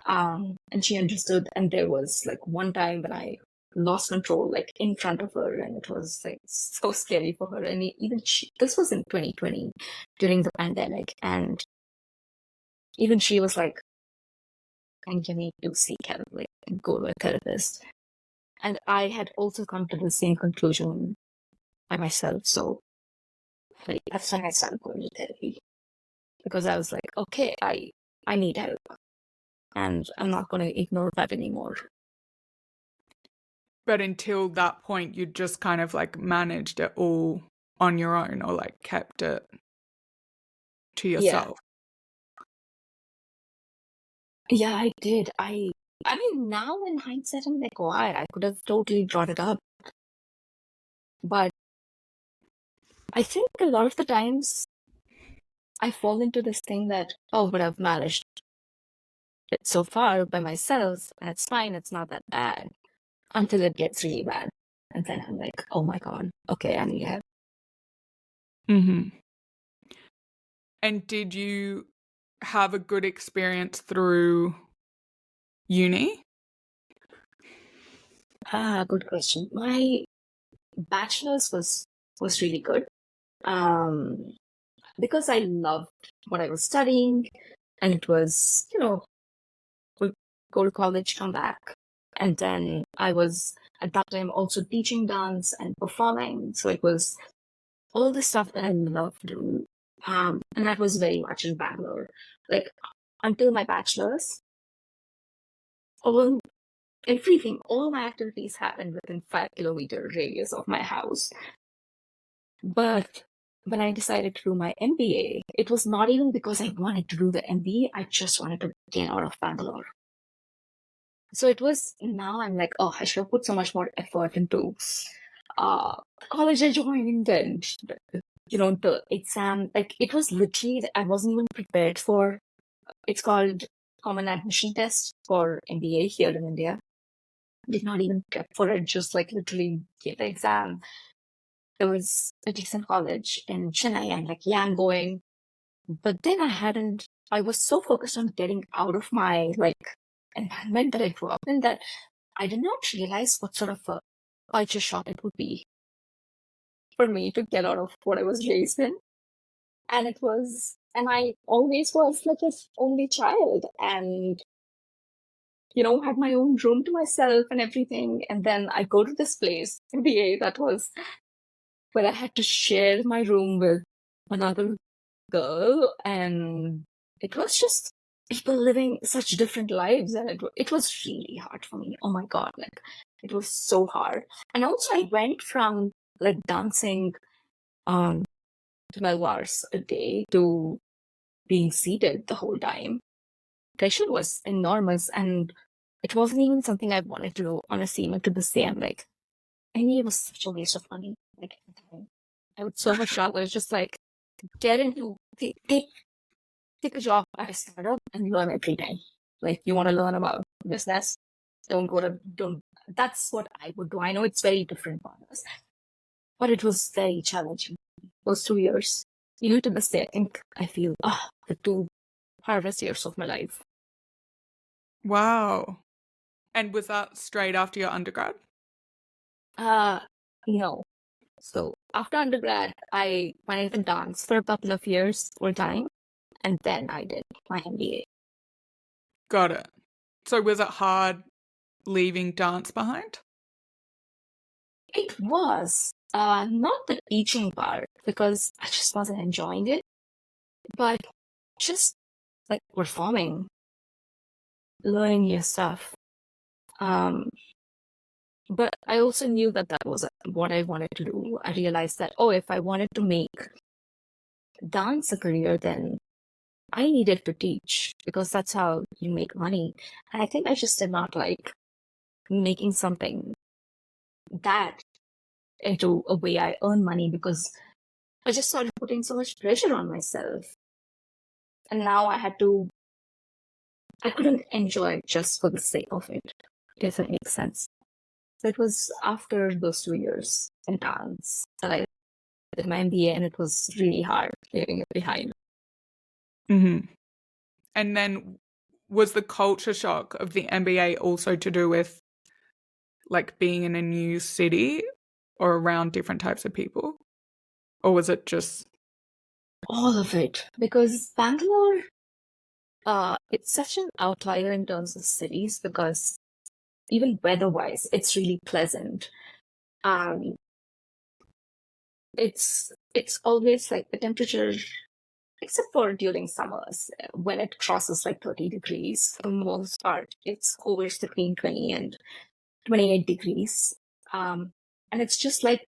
And she understood. And there was like one time when I lost control, like in front of her, and it was like so scary for her. And even this was in 2020 during the pandemic, and even she was like, and you need to seek help, like and go to a therapist. And I had also come to the same conclusion by myself. So like, that's when I started going to therapy, because I was like, okay, I need help, and I'm not going to ignore that anymore. But until that point, you just kind of like managed it all on your own, or like kept it to yourself. Yeah, I did. I mean, now in hindsight, I'm like, why? I could have totally brought it up. But I think a lot of the times I fall into this thing that, oh, but I've managed it so far by myself, and it's fine, it's not that bad, until it gets really bad. And then I'm like, oh my God, okay, I need help. Mm-hmm. And did you have a good experience through uni? Good question. My bachelor's was really good. Because I loved what I was studying, and it was, go to college, come back. And then I was at that time also teaching dance and performing. So it was all the stuff that I loved doing. And that was very much in Bangalore. Like until my bachelor's, all everything, all my activities happened within 5 kilometer radius of my house. But when I decided to do my MBA, it was not even because I wanted to do the MBA. I just wanted to get out of Bangalore. So it was, now I'm like, oh, I should have put so much more effort into college I joined, and the exam. Like it was literally, I wasn't even prepared for. It's called Common Admission Test for MBA here in India. Did not even prep for it. Just like literally gave the exam. There was a decent college in Chennai, and like, yeah, I'm going. But then I was so focused on getting out of my like environment that I grew up in, that I did not realize what sort of a culture shock it would be for me to get out of what I was raised in. And I always was like his only child, and, had my own room to myself and everything. And then I go to this place, MBA, that was where I had to share my room with another girl. And it was just people living such different lives. And it was really hard for me. Oh my God. Like, it was so hard. And also I went from like dancing 12 hours a day to being seated the whole time. Pressure was enormous, and it wasn't even something I wanted to do. Honestly, even to this day, I'm like, I mean, it was such a waste of money. Like, I would so much rather just like get into take a job at a startup and learn every day. Like, you want to learn about business, don't. That's what I would do. I know it's very different for us, but it was very challenging. Those 2 years, to this day, I feel the two hardest years of my life. Wow. And was that straight after your undergrad? No. So after undergrad, I went into dance for a couple of years full time, and then I did my MBA. Got it. So was it hard leaving dance behind? It was not the teaching part, because I just wasn't enjoying it, but just like performing, learning new stuff. But I also knew that that was what I wanted to do. I realized that, if I wanted to make dance a career, then I needed to teach, because that's how you make money. And I think I just did not like making something that into a way I earn money, because I just started putting so much pressure on myself. And now I couldn't enjoy it just for the sake of it. If it makes sense. So it was after those 2 years in dance that I did my MBA, and it was really hard leaving it behind. Mm-hmm. And then was the culture shock of the MBA also to do with like being in a new city or around different types of people? Or was it just All of it. Because Bangalore, It's such an outlier in terms of cities because even weather-wise, it's really pleasant. Um, it's always like the temperature, except for during summers, when it crosses like 30 degrees, for the most part, it's always between 20 and 28 degrees. Um, and it's just like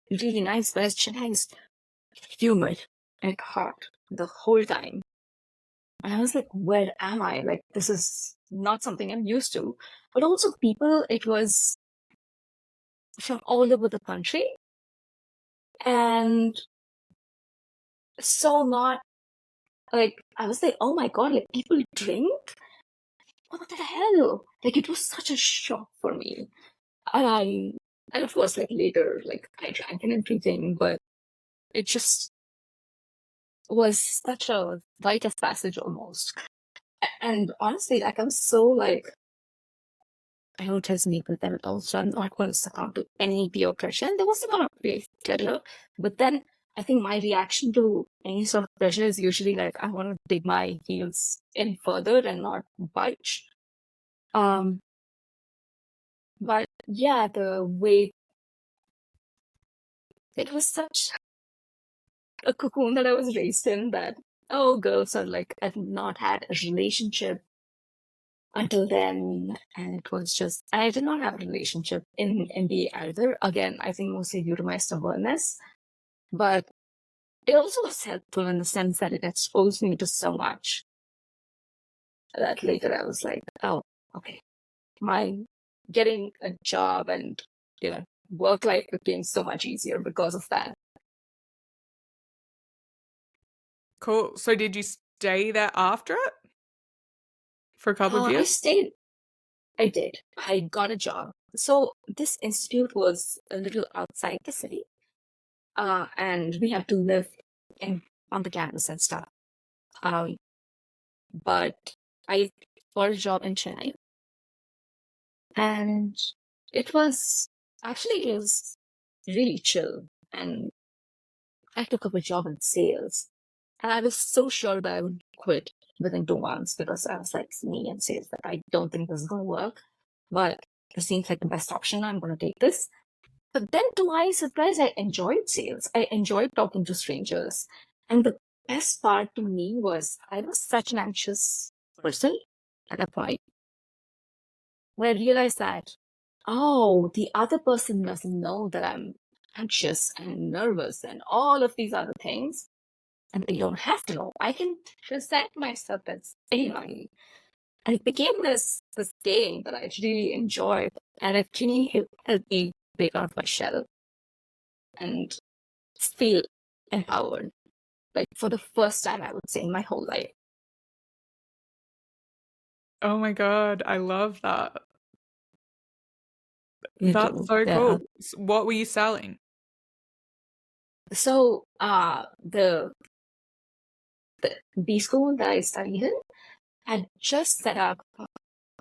really nice, whereas Chennai is humid and hot the whole time. And I was like, where am I? Like, this is not something I'm used to. But also, people, it was from all over the country. And so not like, I was like, oh my God, like, people drink? What the hell? Like, it was such a shock for me. And and of course, like, later, like, I drank and everything, but it just was such a rite of passage almost. And honestly, like, I'm so like, I don't trust people them also. I'm not going to succumb to any peer pressure. And there was a lot of peer pressure. But then I think my reaction to any sort of pressure is usually like, I want to dig my heels in further and not budge. Um, but yeah, the way it was such a cocoon that I was raised in that, oh, girls are like, I've not had a relationship until then. And it was just, I did not have a relationship in MBA either. Again, I think mostly due to my stubbornness. But it also was helpful in the sense that it exposed me to so much that later I was like, oh, okay, my getting a job and, work life became so much easier because of that. Cool. So did you stay there after it for a couple of I years? stayed. I did. I got a job. So this institute was a little outside the city, and we had to live in on the campus and stuff. Um, but I got a job in Chennai, and it was it was really chill. And I took up a job in sales, and I was so sure that I would quit within 2 months because I was like, me and sales, that I don't think this is going to work, but it seems like the best option. I'm going to take this. But then, to my surprise, I enjoyed sales. I enjoyed talking to strangers. And the best part to me was I was such an anxious person at that point where I realized that, oh, the other person doesn't know that I'm anxious and nervous and all of these other things. And they don't have to know. I can present myself as anybody. And it became this game that I really enjoyed. And it really helped me break out of my shell and feel empowered. Like for the first time, I would say, in my whole life. Oh my God, I love that. You That's do. so Yeah. cool. What were you selling? So the B school that I studied in had just set up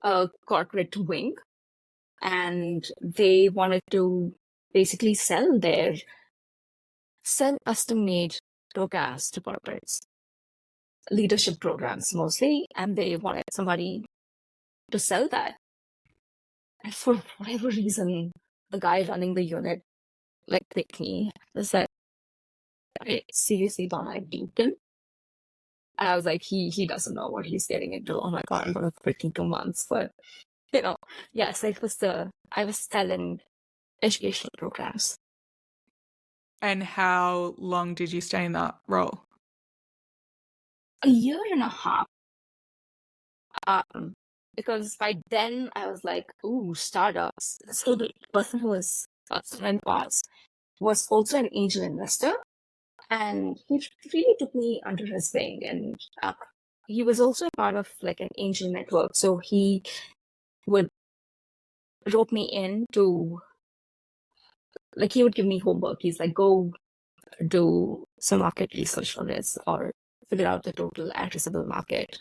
a corporate wing, and they wanted to basically sell custom-made programs to corporates, leadership programs mostly, and they wanted somebody to sell that. And for whatever reason, the guy running the unit like picked me. I said, I seriously thought I beat him. And I was like, he doesn't know what he's getting into. Oh my God, I'm going to quit in 2 months. But, yes, I was selling educational programs. And how long did you stay in that role? A year and a half. Because by then I was like, ooh, startups. So the person who was was also an angel investor. And he really took me under his wing. And he was also a part of like an angel network. So he would rope me in to, like, he would give me homework. He's like, go do some market research on this or figure out the total addressable market.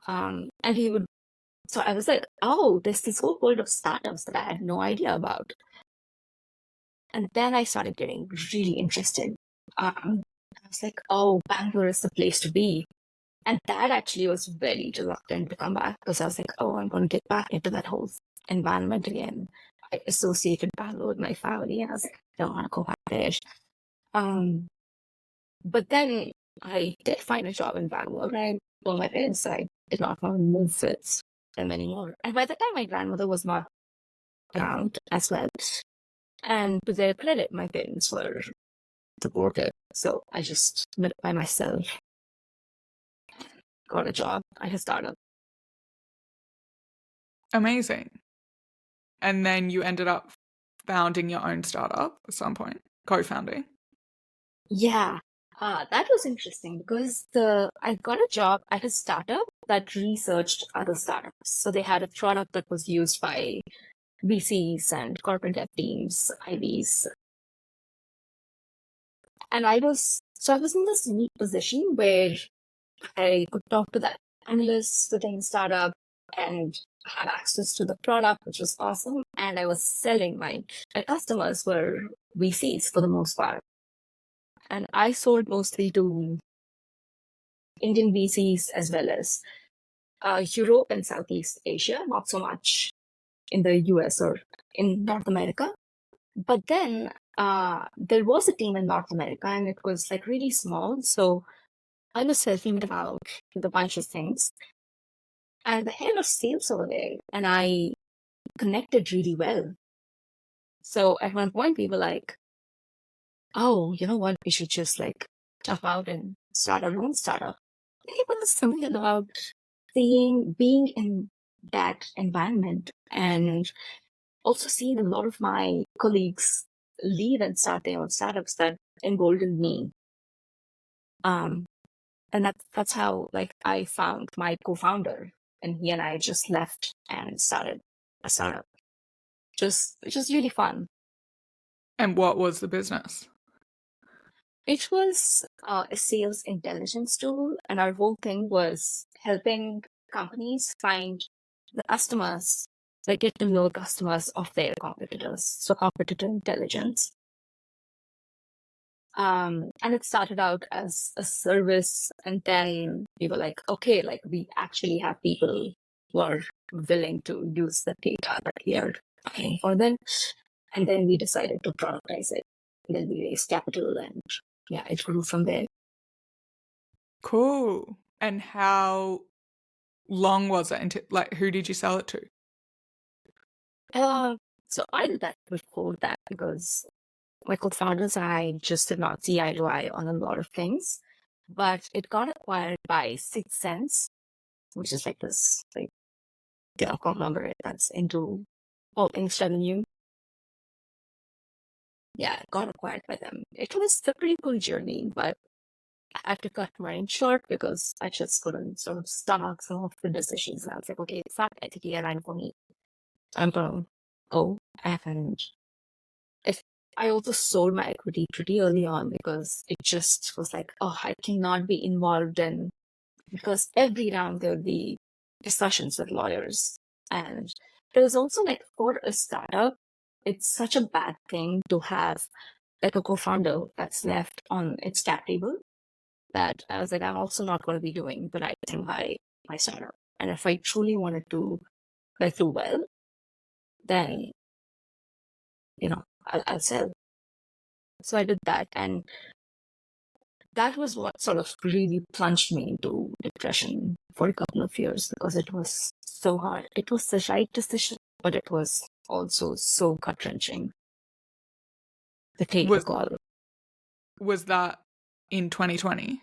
And he would, so I was like, oh, there's this whole world of startups that I had no idea about. And then I started getting really interested. I was like, oh, Bangalore is the place to be. And that actually was very reluctant to come back because I was like, oh, I'm going to get back into that whole environment again. I associated Bangalore with my family, and I was like, I don't want to go back there. But then I did find a job in Bangalore, and I told my parents I did not want to move with them anymore. And by the time my grandmother was not around as well, and to their credit, my parents were supportive. So I just went by myself, got a job at a startup. Amazing. And then you ended up founding your own startup at some point, co-founding. Yeah, that was interesting because I got a job at a startup that researched other startups. So they had a product that was used by VCs and corporate dev teams, IBs. And I was in this unique position where I could talk to the analysts within startup and had access to the product, which was awesome. And I was selling my customers were VCs for the most part. And I sold mostly to Indian VCs as well as Europe and Southeast Asia, not so much in the US or in North America. But then there was a team in North America and it was like really small. So I was helping them out with a bunch of things. And the head of sales over there and I connected really well. So at one point we were like, oh, you know what? We should just like jump out and start our own startup. It was something about being in that environment and also seeing a lot of my colleagues leave and start their own startups that emboldened me. And that's how like I found my co-founder, and he and I just left and started a startup. Which is really fun. And what was the business? It was a sales intelligence tool, and our whole thing was helping companies find the customers, like get to know customers of their competitors. So competitor intelligence. And it started out as a service, and then we were like, okay, like we actually have people who are willing to use the data that we are paying for them. And then we decided to productize it. And then we raised capital, and yeah, it grew from there. Cool. And how long was it until, like, who did you sell it to? So I did that before that because my co-founders and I just did not see eye to eye on a lot of things. But it got acquired by Sixth Sense, which is like this like conglomerate that's into all things revenue. Yeah, it got acquired by them. It was a pretty cool journey, but I had to cut mine short because I just couldn't sort of stomach some of the decisions. And I was like, okay, it's not ethically aligned for me. I'm gonna go. And if I also sold my equity pretty early on because it just was like, oh, I cannot be involved in, because every round there would be discussions with lawyers. And it was also like for a startup, it's such a bad thing to have like a co-founder that's left on its cap table, that I was like, I'm also not going to be doing the right thing by my startup. And if I truly wanted to like do well, then I'll sell. So I did that, and that was what sort of really plunged me into depression for a couple of years because it was so hard. It was the right decision, but it was also so gut wrenching to take the call. Was that in 2020?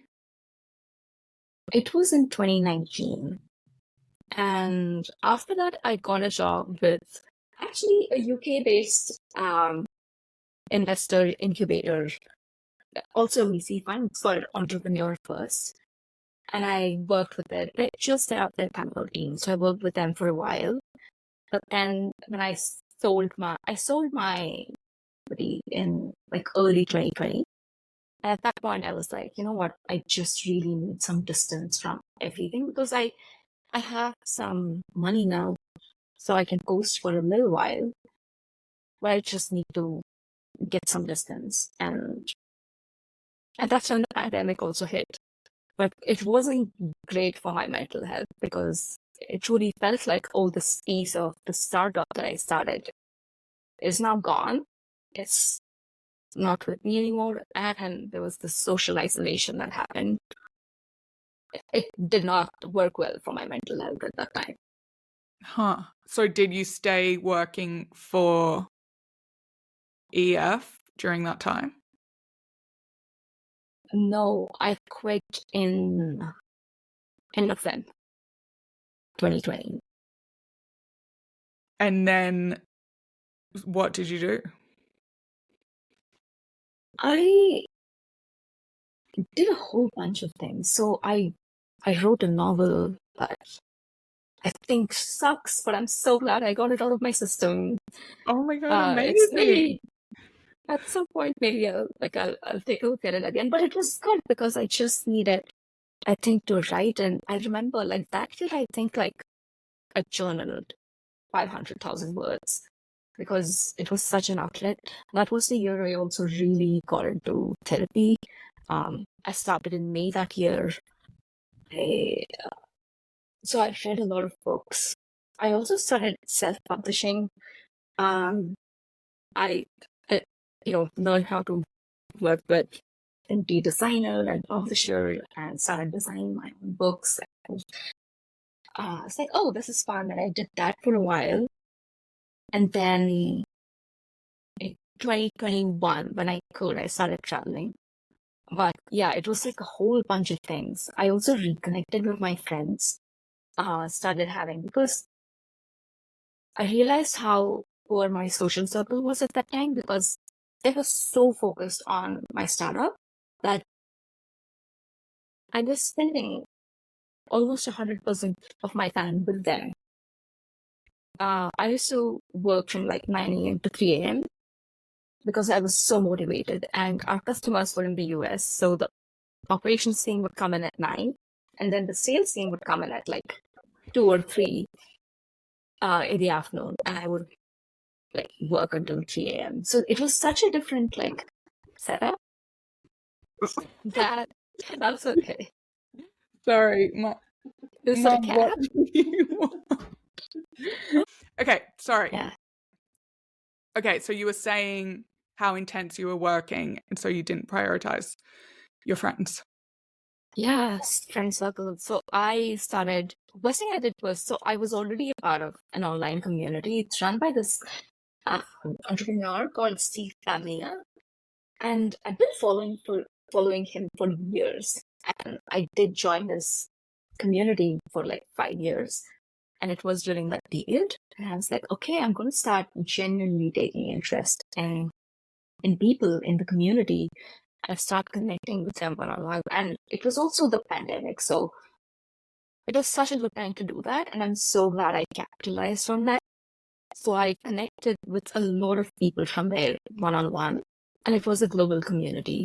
It was in 2019. And after that, I got a job with actually a UK-based investor incubator, also a VC fund for Entrepreneur First. And I worked with it. They just set up their Bangalore team, so I worked with them for a while. But then when I sold my equity in like early 2020. And at that point, I was like, you know what? I just really need some distance from everything because I have some money now, so I can coast for a little while. But I just need to get some distance, and that's when the pandemic also hit. but it wasn't great for my mental health because it truly felt like all this piece of the startup that I started is now gone. It's not with me anymore. And there was this social isolation that happened. It did not work well for my mental health at that time. Huh. So did you stay working for EF during that time? No, I quit in November 2020. And then what did you do? I did a whole bunch of things. So I wrote a novel that I think sucks, but I'm so glad I got it out of my system. Oh my God, It's amazing. maybe at some point maybe I'll take a look at it again. But it was good because I just needed, I think, to write. And I remember like that year I think like I journaled 500,000 words because it was such an outlet. That was the year I also really got into therapy. I started in May that year. So I read a lot of books. I also started self-publishing. Um, I, uh, learned how to work with indie designer and publisher and started designing my own books. And, it's like, oh, this is fun. And I did that for a while. And then in 2021, when I could, I started traveling. But yeah, it was like a whole bunch of things. I also reconnected with my friends, started having, because I realized how poor my social circle was at that time because they were so focused on my startup that I was spending almost 100% of my time with them. I used to work from like 9 a.m. to 3 a.m. because I was so motivated, and our customers were in the US. So the operations team would come in at 9, and then the sales team would come in at like 2 or 3 in the afternoon, and I would like work until 3 a.m. So it was such a different like setup that that's okay. Sorry, Is it a cat? Okay, sorry. Yeah. Okay, so you were saying how intense you were working, and so you didn't prioritize your friends. Yes, friend circle. So I started, first thing I did was, so I was already a part of an online community. It's run by this entrepreneur called Steve Pamela. And I've been following him for years. And I did join this community for like 5 years. And it was during that period. And I was like, okay, I'm going to start genuinely taking interest in people in the community. I start connecting with them one-on-one. And it was also the pandemic. So it was such a good time to do that. And I'm so glad I capitalized on that. So I connected with a lot of people from there one-on-one. And it was a global community.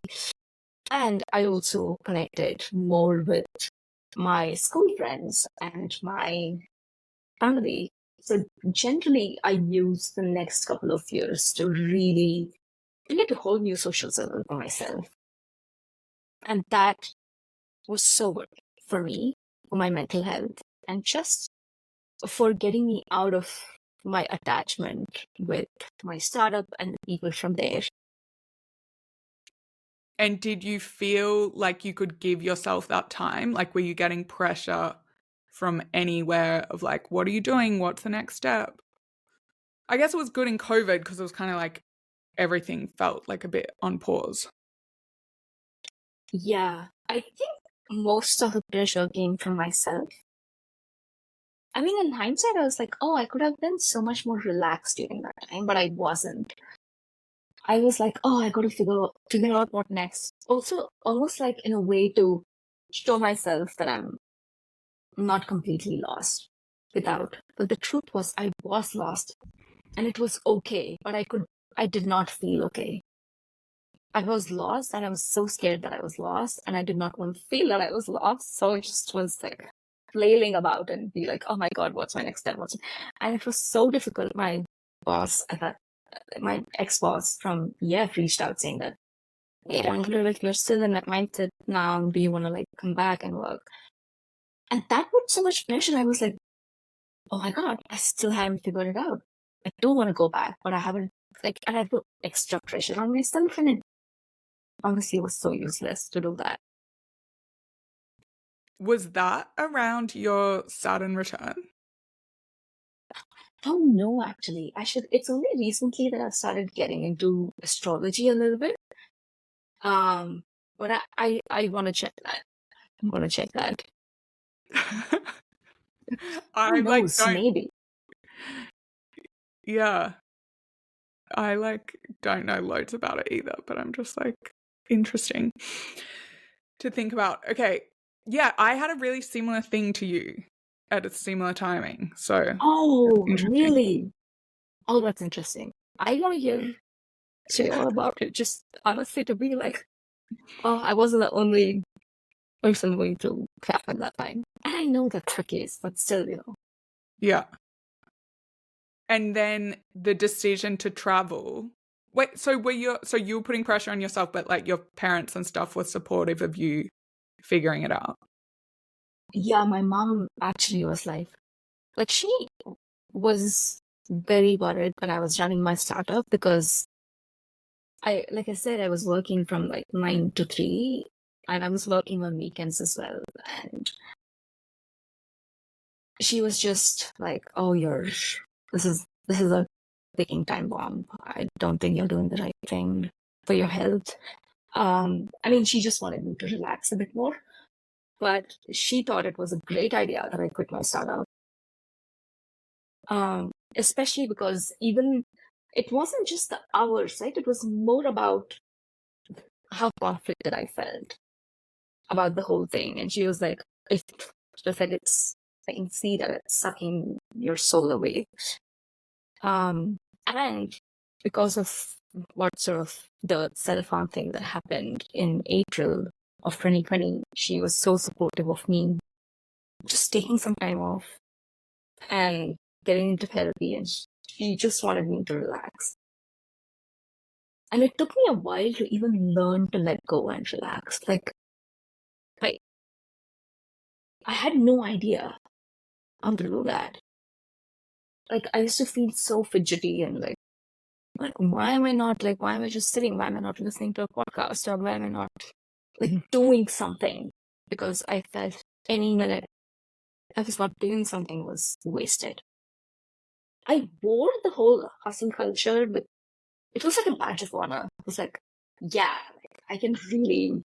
And I also connected more with my school friends and my family. So generally, I used the next couple of years to really create a whole new social circle for myself. And that was so good for me, for my mental health, and just for getting me out of my attachment with my startup and the people from there. And did you feel like you could give yourself that time? Like, were you getting pressure from anywhere of like, what are you doing? What's the next step? I guess it was good in COVID because it was kind of like everything felt like a bit on pause. Yeah, I think most of the pressure came from myself. I mean, in hindsight, I was like, oh, I could have been so much more relaxed during that time, but I wasn't. I was like, oh, I got to figure out what next. Also, almost like in a way to show myself that I'm not completely lost without. But the truth was, I was lost, and it was okay, but I did not feel okay. I was lost, and I was so scared that I was lost, and I did not want to feel that I was lost. So I just was like flailing about and be like, oh my God, what's my next step? And it was so difficult. My boss, my ex-boss from EF reached out saying that hey, Bangalore, like you're still in that mindset now. Do you want to like come back and work? And that put so much pressure. I was like, oh my God, I still haven't figured it out. I do want to go back, but I haven't, like, and I put extra pressure on myself. And it honestly was so useless to do that. Was that around your Saturn return? Oh no, actually, it's only recently that I started getting into astrology a little bit. But I want to check that. I'm going to check that. I Who like knows? don't. Maybe. Yeah, I like don't know loads about it either, but I'm just like interesting to think about. Okay, yeah, I had a really similar thing to you at a similar timing, so Oh, interesting. really? Oh, that's interesting. I want to hear all about it. Just honestly, to be like, oh, I wasn't the only person going through crap at that time. And I know that's the case, but still, Yeah. And then the decision to travel. Wait, so you were putting pressure on yourself, but like your parents and stuff were supportive of you figuring it out? Yeah, my mom actually was like she was very worried when I was running my startup because like I said, I was working from like 9 to 3 and I was working on weekends as well. And she was just like, oh, this is a ticking time bomb. I don't think you're doing the right thing for your health. I mean, she just wanted me to relax a bit more, but she thought it was a great idea that I quit my startup. Especially because even it wasn't just the hours, right? It was more about how conflicted I felt about the whole thing. And she was like, if she said I can see that it's sucking your soul away. And because of what sort of the self-harm thing that happened in April of 2020, she was so supportive of me just taking some time off and getting into therapy, and she just wanted me to relax. And it took me a while to even learn to let go and relax. Like I had no idea how to do that. Like I used to feel so fidgety and like why am I not like why am I just sitting? Why am I not listening to a podcast? Or why am I not like doing something? Because I felt any minute I was not doing something was wasted. I wore the whole hustle culture, but it was like a badge of honor. It was like, yeah, like I can really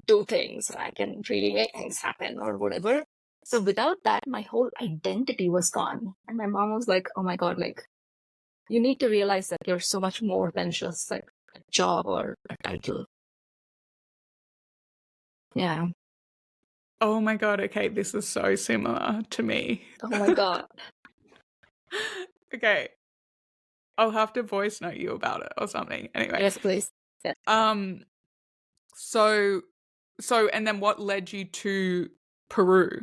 do things. I can really make things happen or whatever. So without that, my whole identity was gone. And my mom was like, oh my God, like, you need to realize that you're so much more than just like a job or a title. Yeah. Oh my God, okay, this is so similar to me. Oh my God. Okay. I'll have to voice note you about it or something. Anyway. Yes, please. Yeah. So and then what led you to Peru?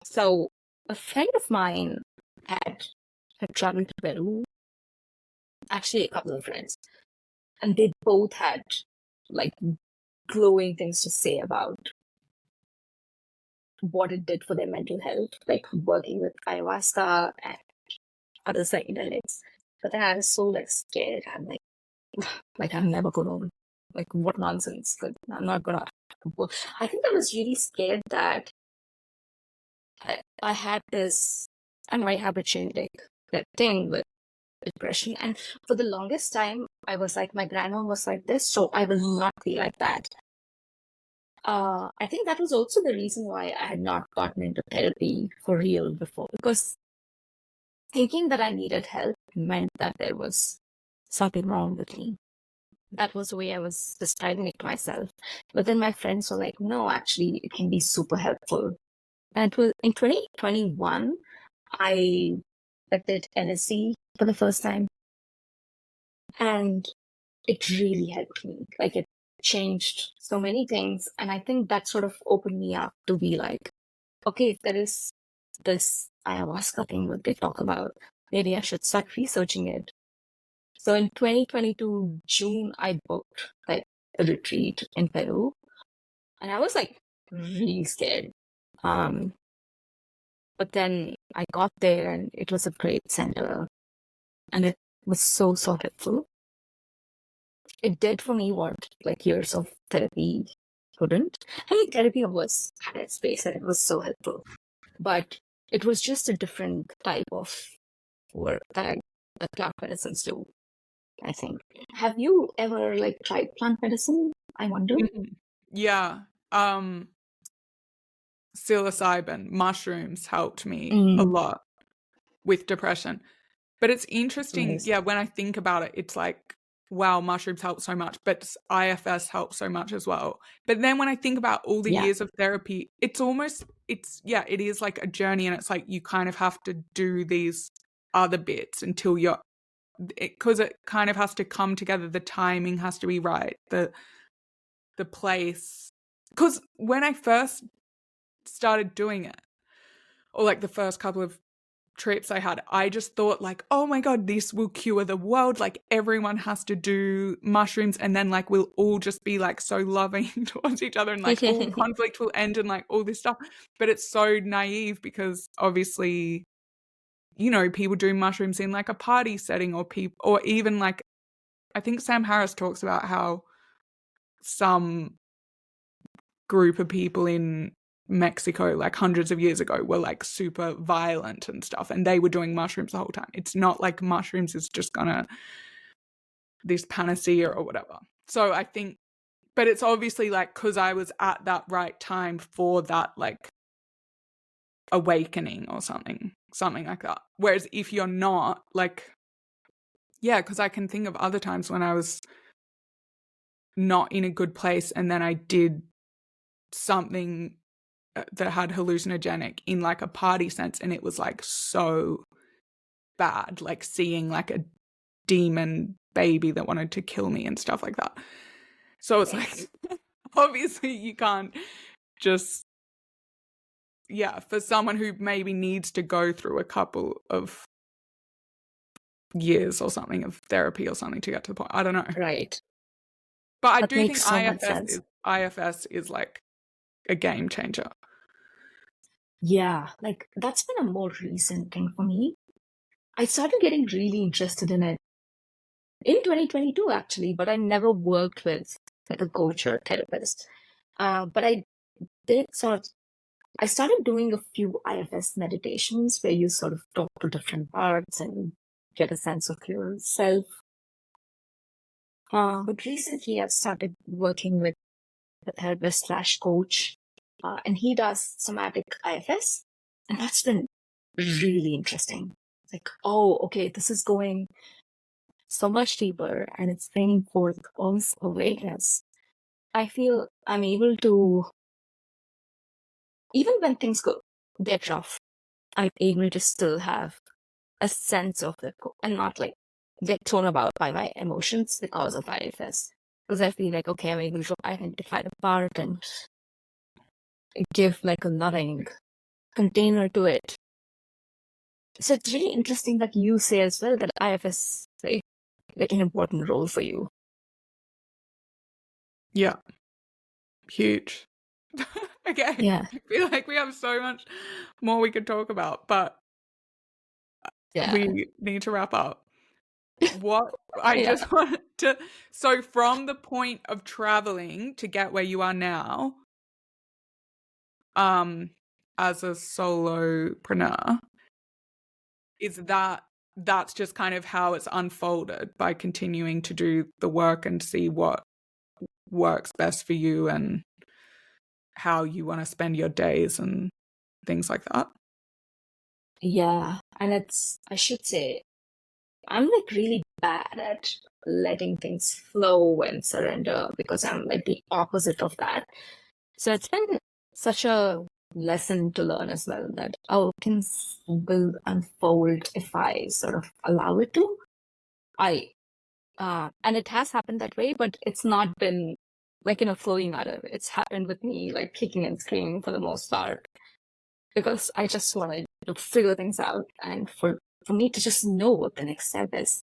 So a friend of mine had traveled to Peru, actually a couple of friends, and they both had like glowing things to say about what it did for their mental health, like working with ayahuasca and other psychedelics. But then I was so like scared. I'm like I'm never gonna like what nonsense. Like I'm not gonna. I think I was really scared that I had this, and my habit change like that thing with depression. And for the longest time, I was like, my grandma was like this, so I will not be like that. I think that was also the reason why I had not gotten into therapy for real before, because thinking that I needed help meant that there was something wrong with me. That was the way I was describing it to myself. But then my friends were like, no, actually, it can be super helpful. And it was in 2021, I did LSD for the first time. And it really helped me. Like it changed so many things. And I think that sort of opened me up to be like, okay, if there is this ayahuasca thing that they talk about, maybe I should start researching it. So in 2022 June, I booked like a retreat in Peru, and I was like really scared. But then I got there, and it was a great center, and it was so helpful. It did for me what like years of therapy couldn't. I mean, therapy was had its space, and it was so helpful, but it was just a different type of work that plant medicines do, I think. Have you ever like tried plant medicine? I wonder. Yeah. Psilocybin, mushrooms helped me a lot with depression. But it's interesting, Nice. yeah, when I think about it, it's like, wow, mushrooms help so much, but IFS helps so much as well. But then when I think about all the Yeah. years of therapy, it is like a journey, and it's like you kind of have to do these other bits until because it kind of has to come together. The timing has to be right, the place. Because when I first started doing it, or like the first couple of trips I had, I just thought like, oh my God, this will cure the world. Like everyone has to do mushrooms, and then like we'll all just be like so loving towards each other, and like all conflict will end, and like all this stuff. But it's so naive, because obviously, people do mushrooms in like a party setting, or even like, I think Sam Harris talks about how some group of people in Mexico like hundreds of years ago were like super violent and stuff, and they were doing mushrooms the whole time. It's not like mushrooms is just this panacea or whatever. So I think, but it's obviously like because I was at that right time for that like awakening or something like that. Whereas if you're not, like, yeah, because I can think of other times when I was not in a good place, and then I did something that had hallucinogenic in like a party sense, and it was like so bad, like seeing like a demon baby that wanted to kill me and stuff like that. So it's like, obviously you can't just, for someone who maybe needs to go through a couple of years or something of therapy or something to get to the point. I don't know. Right. But I That do think makes so much sense. IFS is like a game changer. Yeah, like that's been a more recent thing for me. I started getting really interested in it in 2022 actually, but I never worked with like a coach or a therapist. But I did I started doing a few IFS meditations where you sort of talk to different parts and get a sense of yourself. But recently I've started working with a therapist slash coach, and he does somatic IFS, and that's been really interesting. Like, oh, okay, this is going so much deeper, and it's bringing forth all this awareness. I feel I'm able to, even when things get rough, I'm able to still have a sense of it and not like get thrown about by my emotions because of IFS. Because I feel like, okay, I'm able to identify the part and give like a loving container to it. So it's really interesting that you say as well that IFS play like an important role for you. Yeah. Huge. Okay. Yeah. I feel like we have so much more we could talk about, but Yeah. we need to wrap up. What I Yeah. just want to, so from the point of traveling to get where you are now, as a solopreneur, that's just kind of how it's unfolded, by continuing to do the work and see what works best for you and how you want to spend your days and things like that. Yeah. And I should say, I'm like really bad at letting things flow and surrender because I'm like the opposite of that. So it's been such a lesson to learn as well that things will unfold if I sort of allow it to. And it has happened that way, but it's not been like, flowing out of it. It's happened with me like kicking and screaming for the most part because I just wanted to figure things out and for me to just know what the next step is.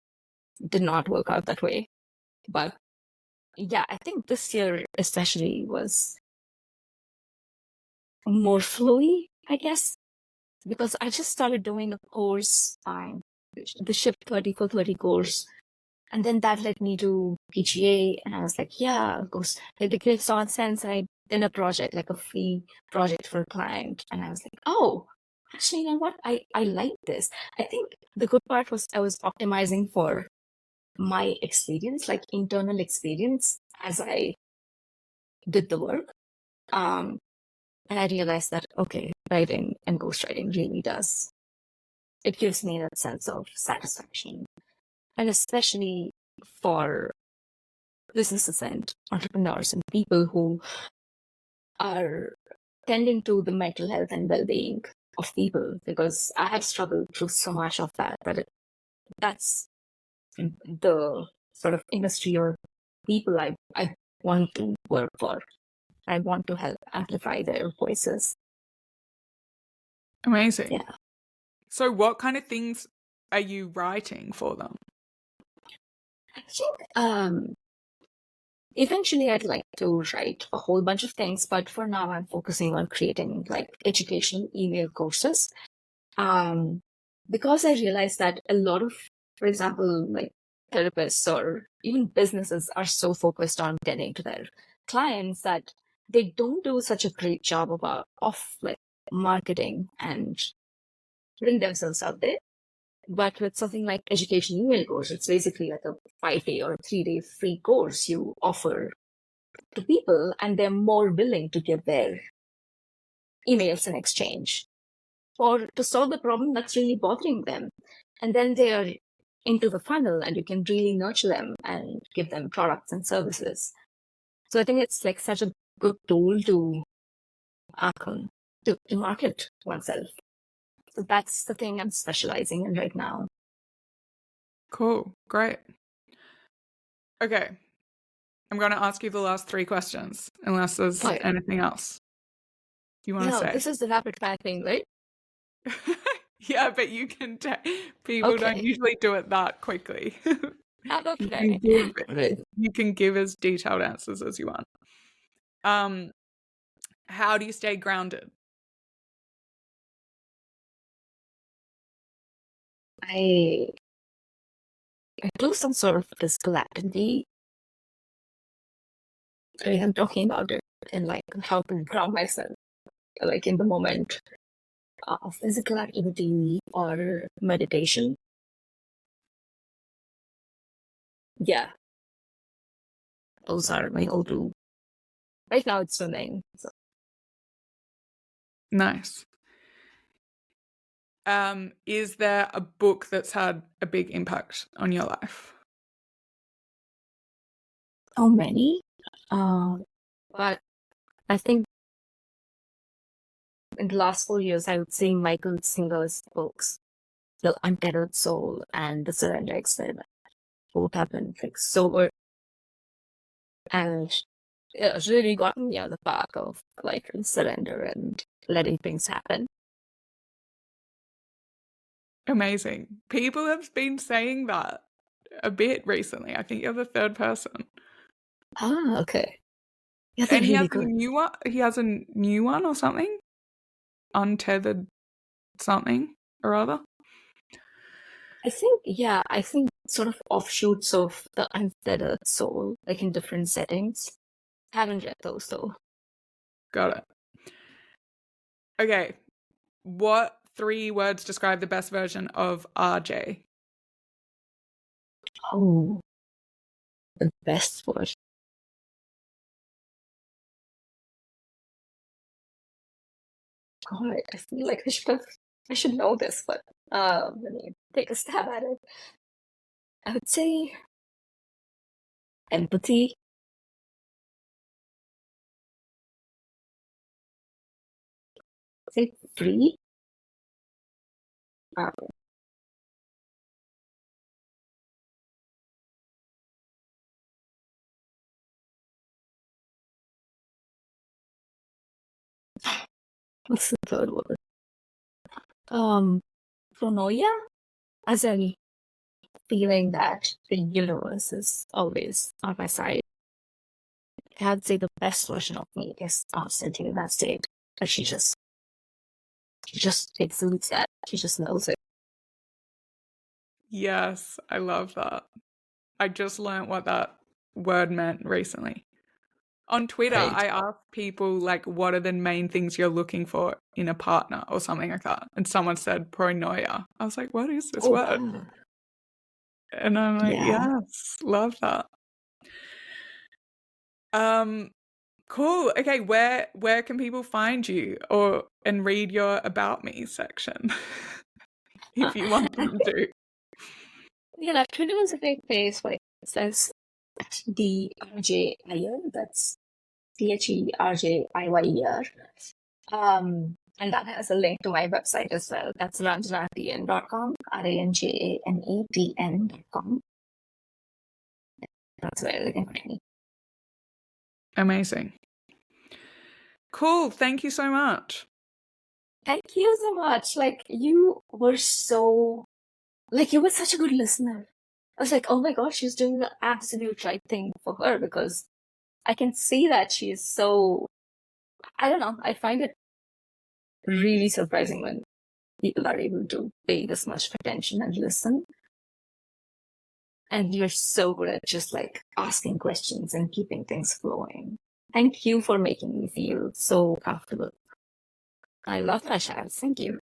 did not work out that way. But yeah, I think this year especially was more flowy, I guess, because I just started doing a course, the Shift 30 for 30 course. And then that led me to PGA. And I was like, yeah, of course, it makes all sense. I did a project, like a free project for a client. And I was like, oh, actually, you know what? I like this. I think the good part was I was optimizing for my experience, like internal experience as I did the work. And I realized that, okay, writing and ghostwriting really does. It gives me that sense of satisfaction. And especially for businesses and entrepreneurs and people who are tending to the mental health and well-being of people, because I have struggled through so much of that. But that's the sort of industry or people I want to work for. I want to help amplify their voices. Amazing. Yeah. So what kind of things are you writing for them? I think eventually I'd like to write a whole bunch of things, but for now I'm focusing on creating like educational email courses. Because I realized that a lot of, for example, like therapists or even businesses are so focused on getting to their clients that they don't do such a great job of like marketing and putting themselves out there. But with something like education email course, it's basically like a 5-day or a 3-day free course you offer to people, and they're more willing to give their emails in exchange or to solve the problem that's really bothering them. And then they are into the funnel, and you can really nurture them and give them products and services. So I think it's like such a good tool to market oneself. So that's the thing I'm specializing in right now. Cool. Great. Okay. I'm going to ask you the last 3 questions, unless there's anything else you want to say. This is the rapid fire thing, right? Yeah, but you can people don't usually do it that quickly. Okay. You can give as detailed answers as you want. How do you stay grounded? I do some sort of physical activity. I'm talking about it and like how to ground myself, like in the moment. Physical activity or meditation. Yeah, those are my go-to. Right now it's swimming. So. Nice. Is there a book that's had a big impact on your life? Oh, many. But I think in the last 4 years, I would say Michael Singer's books, The Untethered Soul and The Surrender Experiment, both have been like so good. And it's really gotten me on the path of like surrender and letting things happen. Amazing. People have been saying that a bit recently. I think you're the 3rd person. Ah, okay. Yeah, and he really has a new one. He has a new one or something. Untethered something or other. I think sort of offshoots of The Untethered Soul, like in different settings. Haven't read those though. Got it. Okay. What 3 words describe the best version of RJ? Oh, the best word. God, I feel like I should know this, but let me take a stab at it. I would say empathy. I'd say free. Um, what's the third word? Pronoia, as in feeling that the universe is always on my side. I'd say the best version of me is constantly in that state. But she just exudes that. She just knows it. Yes, I love that. I just learned what that word meant recently. On Twitter, Right. I asked people, like, what are the main things you're looking for in a partner or something like that? And someone said pronoia. I was like, what is this word? Wow. And I'm like, Yeah. yes, love that. Cool. Okay, where can people find you and read your About Me section if you want them to? Yeah, Twitter was a big place where it says DRJ Iyer. That's THERJIYER. And that has a link to my website as well. That's ranjanatn.com, RANJANETN.com. That's where they can find me. Amazing. Cool. Thank you so much. Thank you so much. Like, you were you were such a good listener. I was like, oh my gosh, she's doing the absolute right thing for her, because I can see that she's so, I don't know, I find it really surprising when people are able to pay this much attention and listen. And you're so good at just like asking questions and keeping things flowing. Thank you for making me feel so comfortable. I love that, Shaz. Thank you.